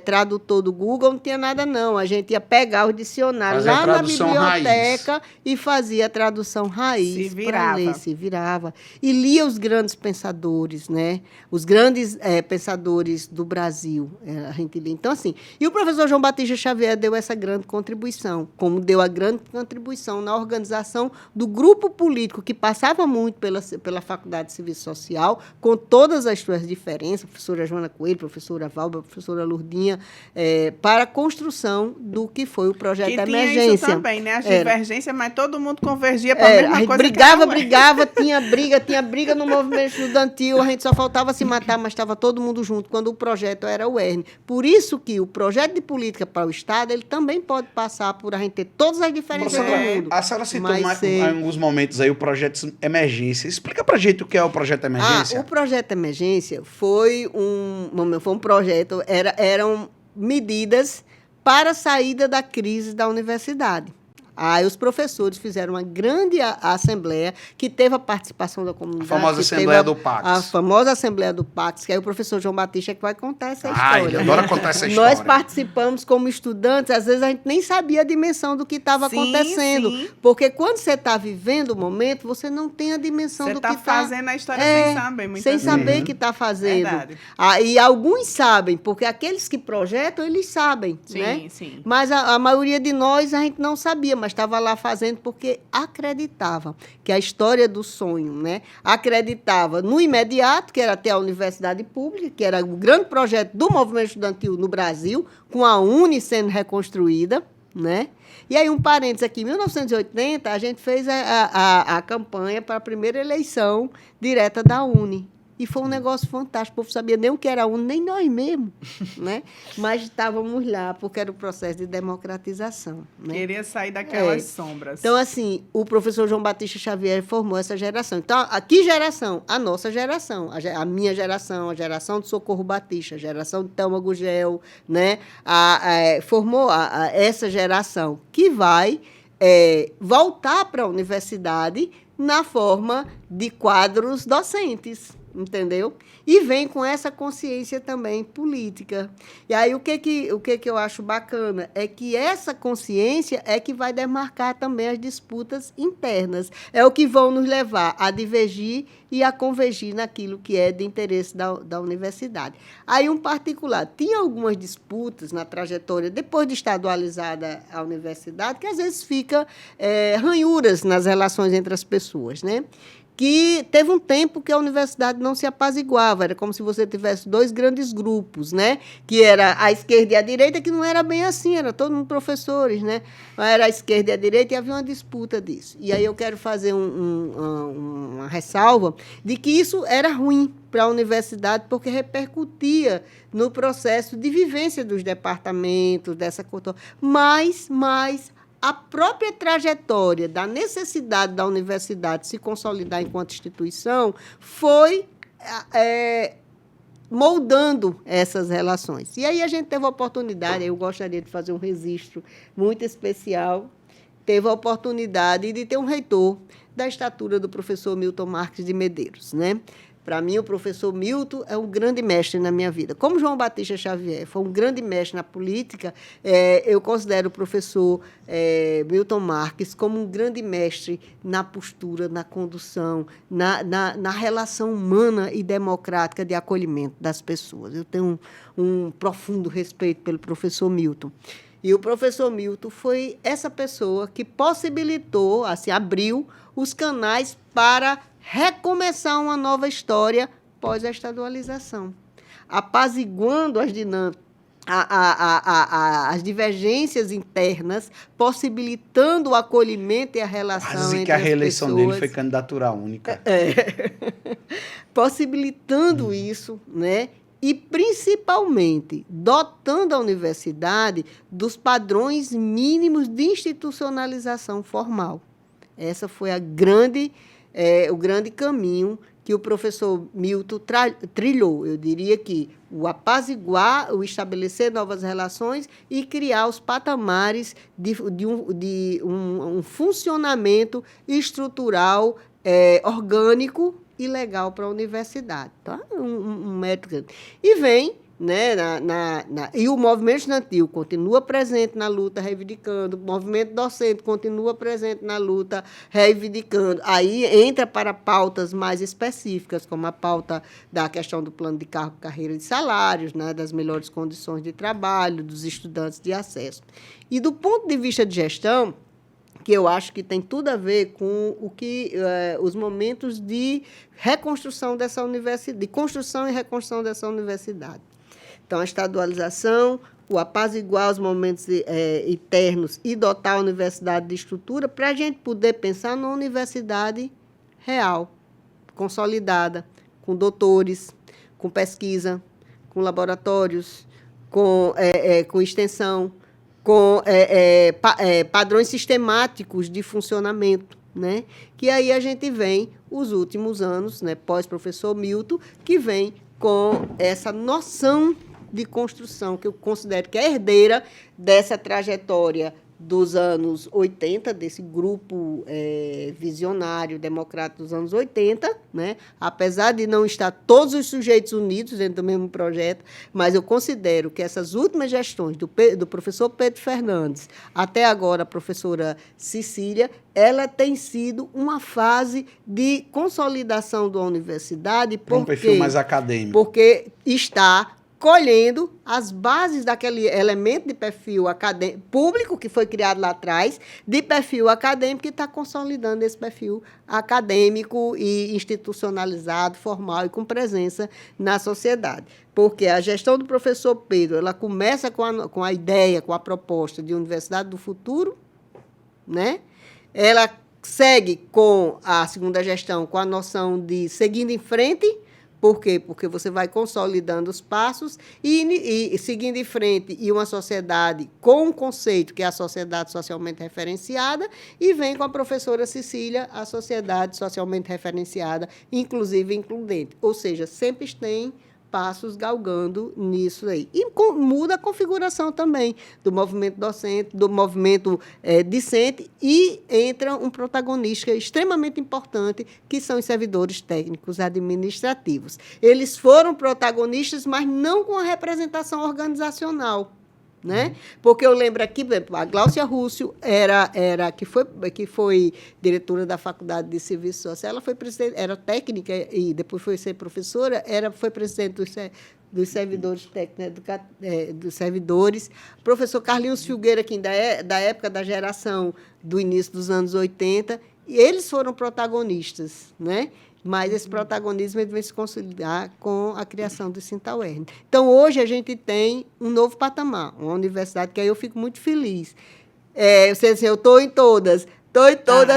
tradutor do Google, não tinha nada, não. A gente ia pegar o dicionário lá na biblioteca e fazia a tradução raiz para ler, se virava. E lia os grandes pensadores, né? Os grandes pensadores do Brasil. A gente lia. Então, assim, e o professor João Batista Xavier deu essa grande contribuição, como deu a grande contribuição na organização do grupo político que passava muito pela Faculdade de Serviço Social, com todas as suas diferenças, professora Joana Coelho, professora Valba, professora Lourdinha, para a construção do que foi o projeto da emergência. Tinha isso também, né? As divergências, mas todo mundo convergia para a mesma coisa. Brigava, tinha briga no movimento estudantil, a gente só faltava se matar, mas estava todo mundo junto, quando o projeto era o ERN. Por isso que o projeto de política para o Estado, ele também pode passar por a gente ter todas as diferenças do mundo. A senhora citou em alguns momentos aí o projeto Emergência. Explica para a gente o que é o projeto Emergência. O projeto Emergência foi um projeto, eram medidas para a saída da crise da universidade. Aí os professores fizeram uma grande assembleia que teve a participação da comunidade. A famosa Assembleia do Pax. A famosa Assembleia do Pax, que aí o professor João Batista que vai contar essa história. Ele adora contar essa história. Nós participamos como estudantes, às vezes a gente nem sabia a dimensão do que estava acontecendo. Sim. Porque quando você está vivendo o momento, você não tem a dimensão do que está... Você está fazendo a história sem saber. Sem saber que está fazendo. Verdade. E alguns sabem, porque aqueles que projetam, eles sabem. Sim, né? Sim. Mas a maioria de nós, a gente não sabia, mas estava lá fazendo porque acreditava que a história do sonho, né? Acreditava no imediato, que era até a universidade pública, que era o grande projeto do movimento estudantil no Brasil, com a UNE sendo reconstruída, né? E aí, um parênteses aqui, em 1980, a gente fez a campanha para a primeira eleição direta da UNE. E foi um negócio fantástico. O povo sabia nem o que era a UNE, nem nós mesmos, né? Mas estávamos lá, porque era o processo de democratização. Né? Queria sair daquelas sombras. Então, assim, o professor João Batista Xavier formou essa geração. Então, a que geração? A nossa geração. A minha geração, a geração do Socorro Batista, a geração de Thelma Gugel, né? Formou essa geração que vai voltar para a universidade na forma de quadros docentes. Entendeu? E vem com essa consciência também política. E aí, o que eu acho bacana é que essa consciência é que vai demarcar também as disputas internas. É o que vão nos levar a divergir e a convergir naquilo que é de interesse da universidade. Aí, um particular, tinha algumas disputas na trajetória, depois de estadualizada a universidade, que às vezes fica ranhuras nas relações entre as pessoas, né? Que teve um tempo que a universidade não se apaziguava, era como se você tivesse dois grandes grupos, né? Que era a esquerda e a direita, que não era bem assim, era todo mundo professores, né? Era a esquerda e a direita e havia uma disputa disso. E aí eu quero fazer uma ressalva de que isso era ruim para a universidade, porque repercutia no processo de vivência dos departamentos, dessa cultura. Mas a própria trajetória da necessidade da universidade se consolidar enquanto instituição foi moldando essas relações. E aí a gente teve a oportunidade, eu gostaria de fazer um registro muito especial, teve a oportunidade de ter um reitor da estatura do professor Milton Marques de Medeiros, né? Para mim, o professor Milton é um grande mestre na minha vida. Como João Batista Xavier foi um grande mestre na política, eu considero o professor Milton Marques como um grande mestre na postura, na condução, na relação humana e democrática de acolhimento das pessoas. Eu tenho um profundo respeito pelo professor Milton. E o professor Milton foi essa pessoa que possibilitou, assim, abriu os canais para recomeçar uma nova história pós a estadualização, apaziguando as dinâmicas, as divergências internas, possibilitando o acolhimento e a relação quase entre que a as reeleição pessoas. dele foi candidatura única. Possibilitando isso, né? E, principalmente, dotando a universidade dos padrões mínimos de institucionalização formal. Essa foi o grande caminho que o professor Milton trilhou. Eu diria que o apaziguar, o estabelecer novas relações e criar os patamares de um funcionamento estrutural, orgânico e legal para a universidade. Tá? Um método. E vem, né, e o movimento estudantil continua presente na luta, reivindicando, o movimento docente continua presente na luta, reivindicando. Aí entra para pautas mais específicas, como a pauta da questão do plano de carreira e salários, né, das melhores condições de trabalho, dos estudantes de acesso. E do ponto de vista de gestão, que eu acho que tem tudo a ver com os momentos de reconstrução dessa universidade, de construção e reconstrução dessa universidade. Então, a estadualização, o apaziguar os momentos internos e dotar a universidade de estrutura para a gente poder pensar numa universidade real, consolidada, com doutores, com pesquisa, com laboratórios, com extensão, com padrões sistemáticos de funcionamento, né? Que aí a gente vem, os últimos anos, né, pós-professor Milton, que vem com essa noção de construção, que eu considero que é herdeira dessa trajetória dos anos 80, desse grupo visionário democrático dos anos 80, né? Apesar de não estar todos os sujeitos unidos dentro do mesmo projeto, mas eu considero que essas últimas gestões do professor Pedro Fernandes, até agora a professora Cecília, ela tem sido uma fase de consolidação da universidade. Para um perfil mais acadêmico. Porque está colhendo as bases daquele elemento de perfil acadêmico, público que foi criado lá atrás, de perfil acadêmico, que está consolidando esse perfil acadêmico e institucionalizado, formal e com presença na sociedade. Porque a gestão do professor Pedro, ela começa com a ideia, com a proposta de Universidade do Futuro, né? Ela segue com a segunda gestão, com a noção de seguindo em frente. Por quê? Porque você vai consolidando os passos e seguindo em frente, e uma sociedade com um conceito, que é a sociedade socialmente referenciada, e vem com a professora Cecília, a sociedade socialmente referenciada, inclusive includente. Ou seja, sempre tem passos galgando nisso aí. E muda a configuração também do movimento docente, do movimento discente, e entra um protagonista extremamente importante, que são os servidores técnicos administrativos. Eles foram protagonistas, mas não com a representação organizacional. Né? Porque eu lembro aqui, por exemplo, a Gláucia Rússio que foi diretora da Faculdade de Serviço Social, ela foi presidente, era técnica e depois foi ser professora, foi presidente dos servidores técnicos, dos servidores. O professor Carlinhos Filgueira, que ainda é da época da geração do início dos anos 80, e eles foram protagonistas, né? Mas esse protagonismo ele vai se consolidar com a criação do Sintauern. Então, hoje, a gente tem um novo patamar, uma universidade que aí eu fico muito feliz. Você diz assim, eu estou em todas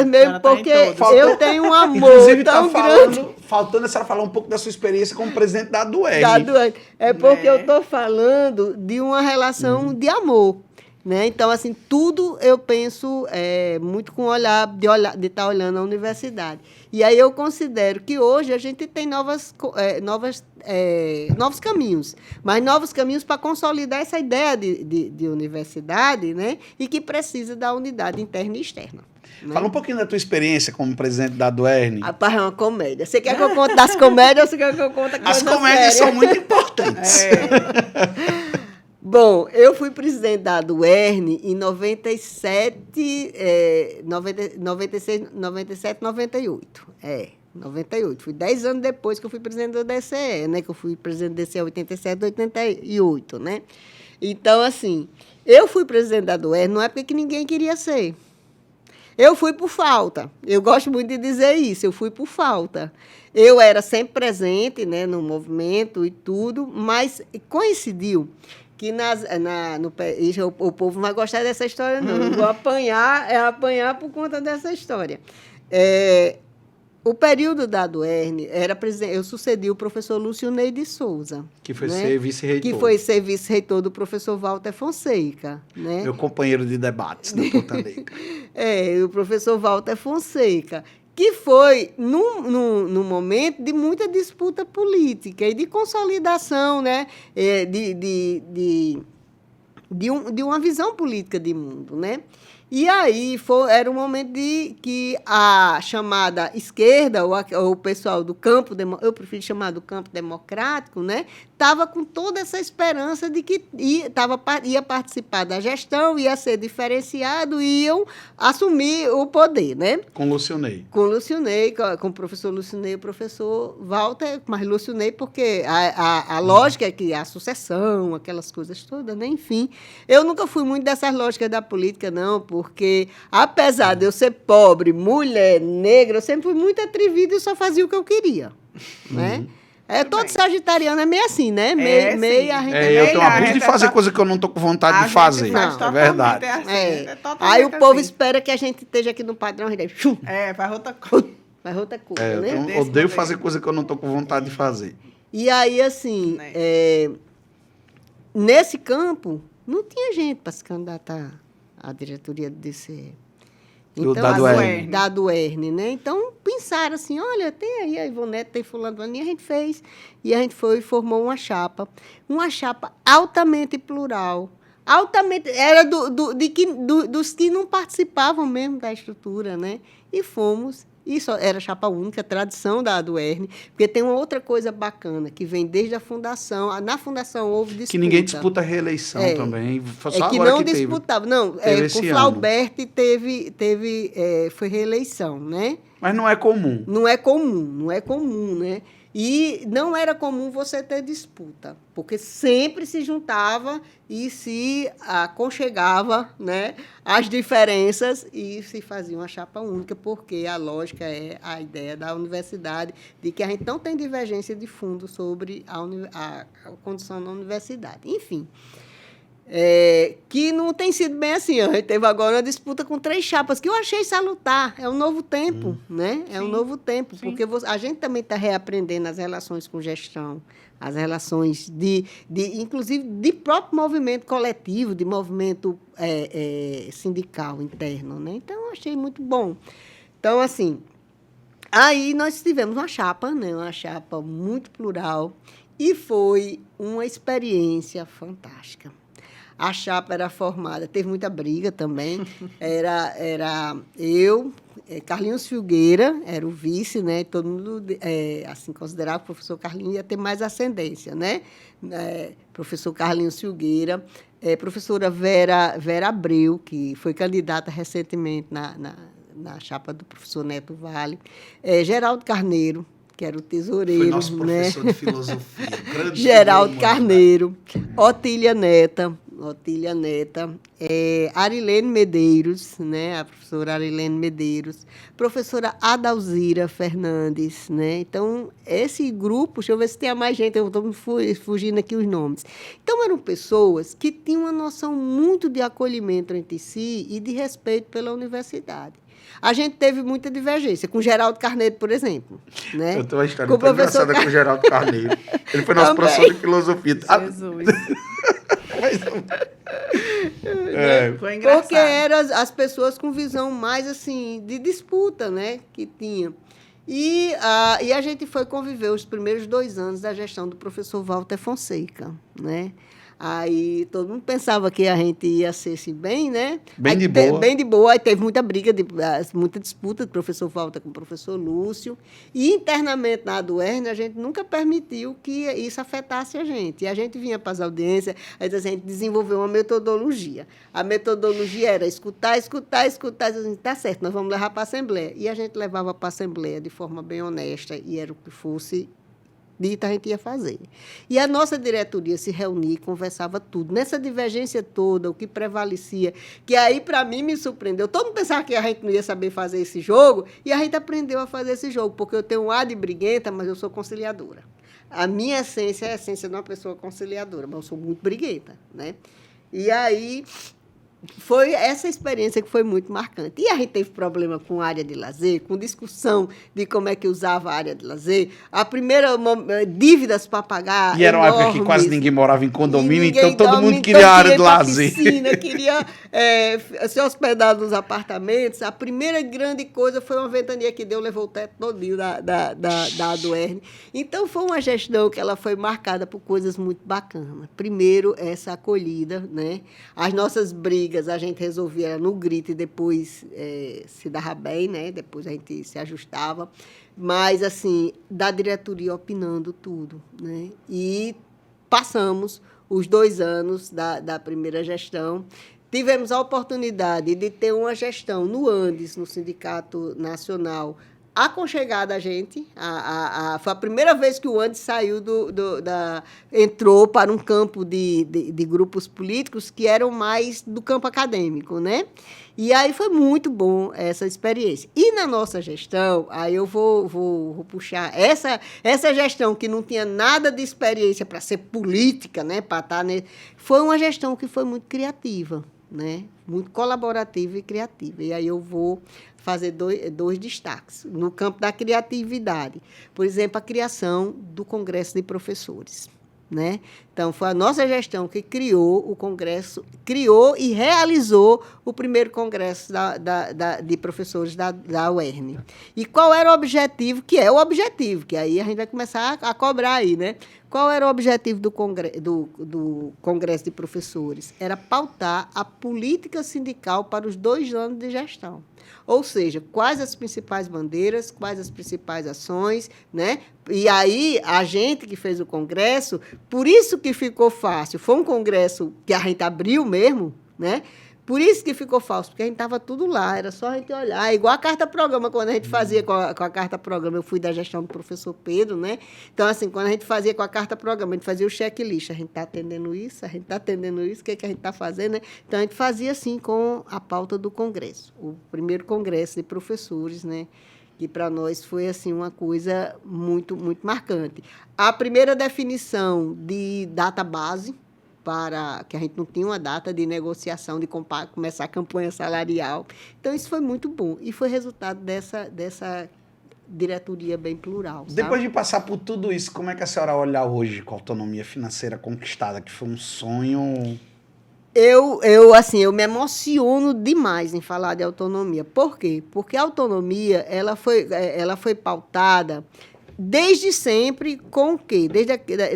mesmo, porque eu tenho um amor inclusive, tão grande. Faltando a senhora falar um pouco da sua experiência como presidente da Duern. Porque eu estou falando de uma relação de amor. Né? Então, assim, tudo eu penso muito com olhar de estar olhando a universidade. E aí eu considero que hoje a gente tem novos caminhos, mas novos caminhos para consolidar essa ideia de universidade, né? E que precisa da unidade interna e externa. Né? Fala um pouquinho da tua experiência como presidente da Duern. Rapaz, é uma comédia. Você quer que eu conte das comédias ou você quer que eu conte As comédias são muito importantes. Bom, eu fui presidente da Duern em 97, 96, 97, 98. 98. Fui 10 anos depois que eu fui presidente do DCE, né? Que eu fui presidente do DCE em 87, 88, né? Então, assim, eu fui presidente da Duern numa época que ninguém queria ser. Eu fui por falta. Eu gosto muito de dizer isso, eu fui por falta. Eu era sempre presente, né, no movimento e tudo, mas coincidiu que o povo não vai gostar dessa história, não. Eu vou apanhar por conta dessa história. O período da Duern, eu sucedi o professor Lúcio Ney de Souza. Que foi ser vice-reitor. Que foi ser vice-reitor do professor Walter Fonseca. Né? Meu companheiro de debates da Ponta Negra. O professor Walter Fonseca, que foi num momento de muita disputa política e de consolidação, né, de uma visão política de mundo, né? E aí era um momento de que a chamada esquerda, ou o pessoal do campo, eu prefiro chamar do campo democrático, né, estava com toda essa esperança de que ia participar da gestão, ia ser diferenciado, iam assumir o poder, né? Com Lúcio Ney. Com Lúcio Ney, com o professor Lúcio Ney e o professor Walter, mas Lúcio Ney porque a lógica é que a sucessão, aquelas coisas todas, né? Enfim. Eu nunca fui muito dessas lógicas da política, não, porque, apesar de eu ser pobre, mulher, negra, eu sempre fui muito atrevida e só fazia o que eu queria, né? Todo sagitariano é meio assim, né? Meio a gente eu tenho uma brisa de fazer coisa que eu não estou com vontade de fazer. Não, é verdade. Aí o povo espera que a gente esteja aqui no padrão. Faz outra coisa. Faz outra coisa, né? Eu odeio fazer coisa que eu não estou com vontade de fazer. E aí, assim, nesse campo, não tinha gente para se candidatar à diretoria do DCE. Então, da Duerne, né? Então, pensaram assim, olha, tem aí a Ivonete, tem fulano, e a gente fez. E a gente foi e formou uma chapa altamente plural. Era dos que não participavam mesmo da estrutura, né? E fomos. Isso era chapa única, tradição da Duerne, porque tem uma outra coisa bacana, que vem desde a fundação. Na fundação houve disputa. Que ninguém disputa a reeleição também. Só que agora não que disputava. Não, com Flaubert foi reeleição, né? Mas não é comum. Não é comum, né? E não era comum você ter disputa, porque sempre se juntava e se aconchegava, né, as diferenças e se fazia uma chapa única, porque a lógica é a ideia da universidade, de que a gente não tem divergência de fundo sobre a condição da universidade. Enfim, que não tem sido bem assim. A gente teve agora uma disputa com 3 chapas, que eu achei salutar. É um novo tempo, né? É um novo tempo, porque a gente também está reaprendendo as relações com gestão, as relações inclusive, de próprio movimento coletivo, de movimento sindical interno, né? Então, eu achei muito bom. Então, assim, aí nós tivemos uma chapa, né? Uma chapa muito plural, e foi uma experiência fantástica. A chapa era formada, teve muita briga também. Era eu, Carlinhos Filgueira, era o vice, né? Todo mundo assim, considerava que o professor Carlinhos ia ter mais ascendência, né? Professor Carlinhos Filgueira, professora Vera Abreu, que foi candidata recentemente na chapa do professor Neto Vale, Geraldo Carneiro, que era o tesoureiro, foi nosso professor de filosofia. Geraldo Carneiro, Otília Neta, Arilene Medeiros, né, a professora Arilene Medeiros, professora Adalzira Fernandes, né? Então, esse grupo, deixa eu ver se tem mais gente, eu estou fugindo aqui os nomes. Então, eram pessoas que tinham uma noção muito de acolhimento entre si e de respeito pela universidade. A gente teve muita divergência, com Geraldo Carneiro, por exemplo. Né? Eu tenho uma história muito engraçada com o Geraldo Carneiro. Ele foi nosso professor de filosofia. Jesus. Foi engraçado. Porque eram as pessoas com visão mais assim de disputa, né, que tinha. E a gente foi conviver os primeiros 2 anos da gestão do professor Walter Fonseca, né? Aí todo mundo pensava que a gente ia ser assim, bem, né? Bem de boa. Bem de boa. Aí teve muita briga, muita disputa do professor Walter com o professor Lúcio. E internamente na Duerne, a gente nunca permitiu que isso afetasse a gente. E a gente vinha para as audiências, aí a gente desenvolveu uma metodologia. A metodologia era escutar. Assim, tá certo, nós vamos levar para a Assembleia. E a gente levava para a Assembleia de forma bem honesta, e era o que fosse dita, a gente ia fazer. E a nossa diretoria se reunia e conversava tudo. Nessa divergência toda, o que prevalecia, que aí, para mim, me surpreendeu. Todo mundo pensava que a gente não ia saber fazer esse jogo, e a gente aprendeu a fazer esse jogo, porque eu tenho um ar de briguenta, mas eu sou conciliadora. A minha essência é a essência de uma pessoa conciliadora, mas eu sou muito briguenta, né? E aí, foi essa experiência que foi muito marcante. E a gente teve problema com a área de lazer, com discussão de como é que usava a área de lazer. A primeira dívidas para pagar. E era uma época que quase ninguém morava em condomínio, então todo mundo queria a área de lazer. Piscina, queria se hospedar nos apartamentos. A primeira grande coisa foi uma ventania que deu, levou o teto todinho da Aduerne. Então, foi uma gestão que ela foi marcada por coisas muito bacanas. Primeiro, essa acolhida, né? As nossas brigas a gente resolvia no grito e depois se dava bem, né? Depois a gente se ajustava. Mas, assim, da diretoria opinando tudo, né? E passamos os 2 anos da primeira gestão. Tivemos a oportunidade de ter uma gestão no Andes, no Sindicato Nacional, aconchegada a gente. Foi a primeira vez que o Andes saiu entrou para um campo de grupos políticos que eram mais do campo acadêmico, né? E aí foi muito bom essa experiência. E na nossa gestão, aí eu vou puxar essa gestão que não tinha nada de experiência para ser política, né? Para estar foi uma gestão que foi muito criativa, né? Muito colaborativa e criativa. E aí eu vou fazer dois destaques no campo da criatividade. Por exemplo, a criação do Congresso de Professores, né? Então, foi a nossa gestão que criou o Congresso, criou e realizou o primeiro Congresso de Professores da UERN. E qual era o objetivo? Que é o objetivo, que aí a gente vai começar a cobrar aí, né? Qual era o objetivo do Congresso de Professores? Era pautar a política sindical para os 2 anos de gestão. Ou seja, quais as principais bandeiras, quais as principais ações, né? E aí, a gente que fez o congresso, por isso que ficou fácil. Foi um congresso que a gente abriu mesmo, né? Por isso que ficou fácil, porque a gente estava tudo lá, era só a gente olhar. Igual a carta-programa, quando a gente fazia com a carta-programa, eu fui da gestão do professor Pedro, né? Então, assim, quando a gente fazia com a carta-programa, a gente fazia o checklist, a gente está atendendo isso, a gente está atendendo isso, o que a gente está fazendo, né? Então, a gente fazia, assim, com a pauta do congresso, o primeiro congresso de professores, né? Que para nós foi assim uma coisa muito, muito marcante. A primeira definição de data base, para que a gente não tinha uma data de negociação, de começar a campanha salarial. Então, isso foi muito bom. E foi resultado dessa diretoria bem plural. Sabe? Depois de passar por tudo isso, como é que a senhora olha hoje com a autonomia financeira conquistada, que foi um sonho? Assim, eu me emociono demais em falar de autonomia. Por quê? Porque a autonomia ela foi pautada desde sempre com o quê?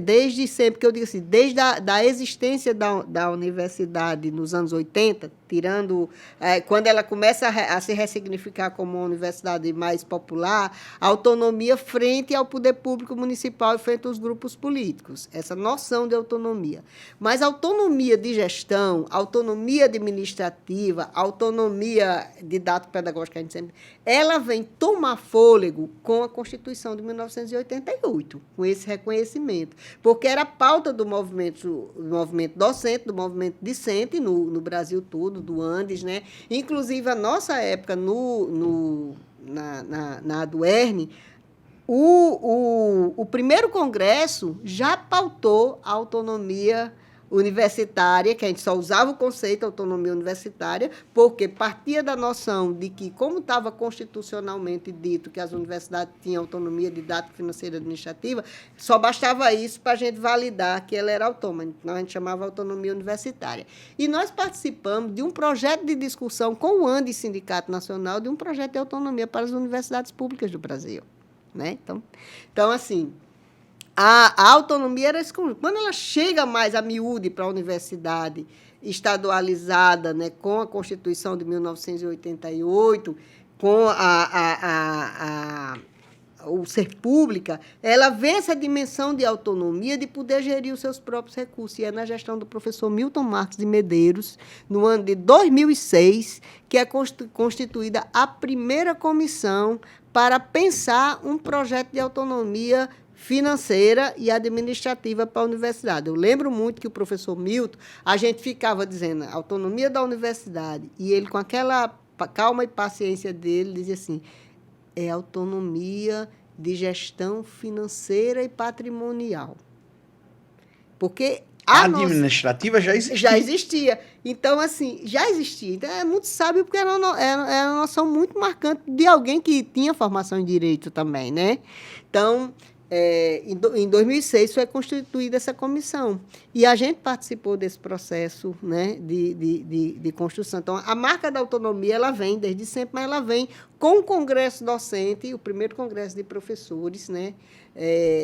Desde sempre, que eu digo assim, desde da existência da universidade nos anos 80, tirando quando ela começa a se ressignificar como uma universidade mais popular, a autonomia frente ao poder público municipal e frente aos grupos políticos, essa noção de autonomia. Mas autonomia de gestão, autonomia administrativa, autonomia didático-pedagógica, ela vem tomar fôlego com a Constituição de 1988, com esse reconhecimento, porque era a pauta do movimento docente, do movimento discente no Brasil todo, do Andes, né? Inclusive, a nossa época na Aduerne, o primeiro congresso já pautou a autonomia universitária, que a gente só usava o conceito autonomia universitária, porque partia da noção de que, como estava constitucionalmente dito que as universidades tinham autonomia didática, financeira e administrativa, só bastava isso para a gente validar que ela era autônoma. Então, a gente chamava autonomia universitária. E nós participamos de um projeto de discussão com o ANDE, Sindicato Nacional, de um projeto de autonomia para as universidades públicas do Brasil, né? Então assim, a autonomia era excluída. Quando ela chega mais a miúde para a universidade estadualizada, né, com a Constituição de 1988, com o ser pública, ela vê essa dimensão de autonomia de poder gerir os seus próprios recursos. E é na gestão do professor Milton Marques de Medeiros, no ano de 2006, que é constituída a primeira comissão para pensar um projeto de autonomia financeira e administrativa para a universidade. Eu lembro muito que o professor Milton, a gente ficava dizendo a autonomia da universidade, e ele, com aquela calma e paciência dele, dizia assim, é autonomia de gestão financeira e patrimonial. Porque A administrativa já existia. Já existia. Então, assim, já existia. Então, é muito sábio, porque era uma noção muito marcante de alguém que tinha formação em direito também, né? Então, em 2006 foi constituída essa comissão. E a gente participou desse processo, né, de construção. Então, a marca da autonomia, ela vem desde sempre, mas ela vem com o Congresso Docente, o primeiro Congresso de Professores, né,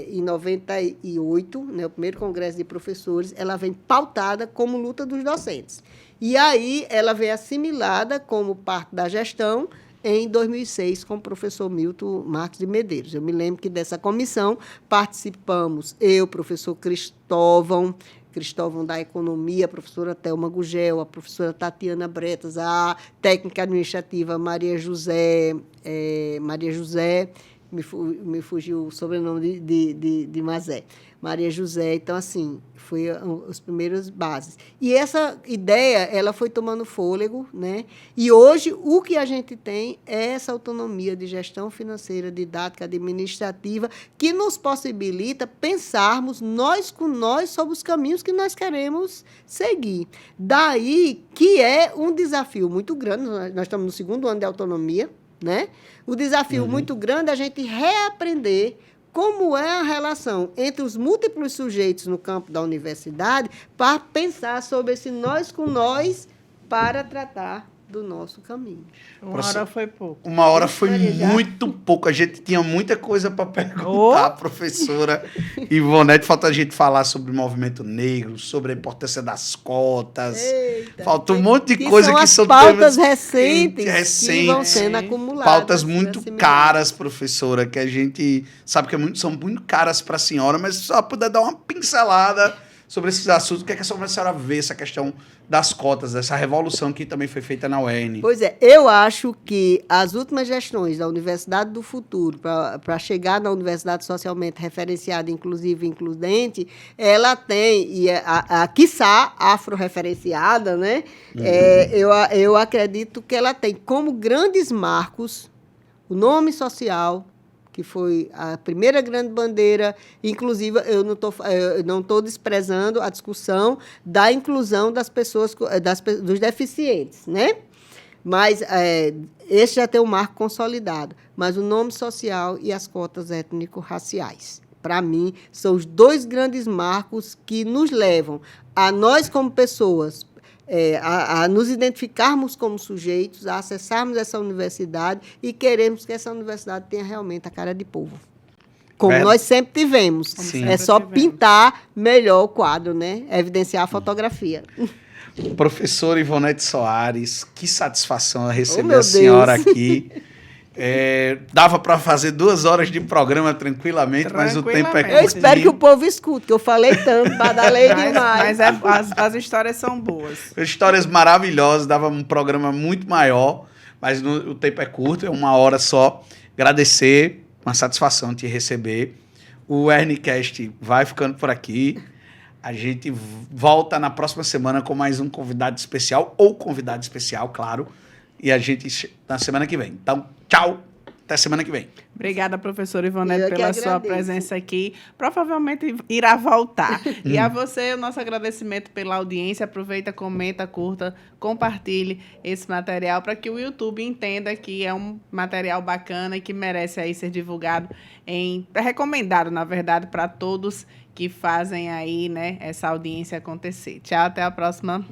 em 98, né, o primeiro Congresso de Professores, ela vem pautada como luta dos docentes. E aí ela vem assimilada como parte da gestão em 2006 com o professor Milton Marques de Medeiros. Eu me lembro que dessa comissão participamos eu, professor Cristóvão da Economia, a professora Thelma Gugel, a professora Tatiana Bretas, a técnica administrativa Maria José, me fugiu o sobrenome de Mazé. Maria José, então, assim, foi as primeiras bases. E essa ideia, ela foi tomando fôlego, né? E hoje, o que a gente tem é essa autonomia de gestão financeira, didática, administrativa, que nos possibilita pensarmos nós com nós sobre os caminhos que nós queremos seguir. Daí que é um desafio muito grande, nós estamos no 2º ano de autonomia, né? O desafio muito grande é a gente reaprender como é a relação entre os múltiplos sujeitos no campo da universidade para pensar sobre esse nós com nós para tratar do nosso caminho. Uma hora foi pouco. Uma hora foi muito pouco. A gente tinha muita coisa para perguntar, professora Ivonete. Falta a gente falar sobre o movimento negro, sobre a importância das cotas. Eita, falta um monte de que coisa são que as são pautas temas recentes que vão sendo acumuladas. Pautas muito caras, professora, que a gente sabe que são muito caras para a senhora, mas se só puder dar uma pincelada sobre esses assuntos, o que é que a senhora vê essa questão das cotas, dessa revolução que também foi feita na UERN? Pois é, eu acho que as últimas gestões da Universidade do Futuro, para chegar na universidade socialmente referenciada, inclusive includente, ela tem, e quiçá afro-referenciada, né? Eu acredito que ela tem como grandes marcos o nome social, que foi a primeira grande bandeira, inclusive eu não estou desprezando a discussão da inclusão das pessoas, dos deficientes, né? Mas esse já tem um marco consolidado, mas o nome social e as cotas étnico-raciais, para mim, são os 2 grandes marcos que nos levam a nós como pessoas, a nos identificarmos como sujeitos, a acessarmos essa universidade e queremos que essa universidade tenha realmente a cara de povo. Como nós sempre tivemos. Sim. É só pintar melhor o quadro, né? Evidenciar a fotografia. Professora Ivonete Soares, que satisfação receber meu a senhora Deus. aqui. Dava para fazer 2 horas de programa tranquilamente, mas o tempo é curtinho. Eu espero que o povo escute, que eu falei tanto, badalei demais. Mas as histórias são boas. Histórias maravilhosas, dava um programa muito maior, mas o tempo é curto, é 1 hora só. Agradecer, uma satisfação te receber. O UERNcast vai ficando por aqui. A gente volta na próxima semana com mais um convidado especial, ou convidado especial, claro. E a gente na semana que vem. Então, tchau. Até semana que vem. Obrigada, professora Ivonete, Eu que pela sua agradeço. presença aqui. Provavelmente irá voltar. E a você, o nosso agradecimento pela audiência. Aproveita, comenta, curta, compartilhe esse material para que o YouTube entenda que é um material bacana e que merece aí ser divulgado, recomendado, na verdade, para todos que fazem aí, né, essa audiência acontecer. Tchau, até a próxima.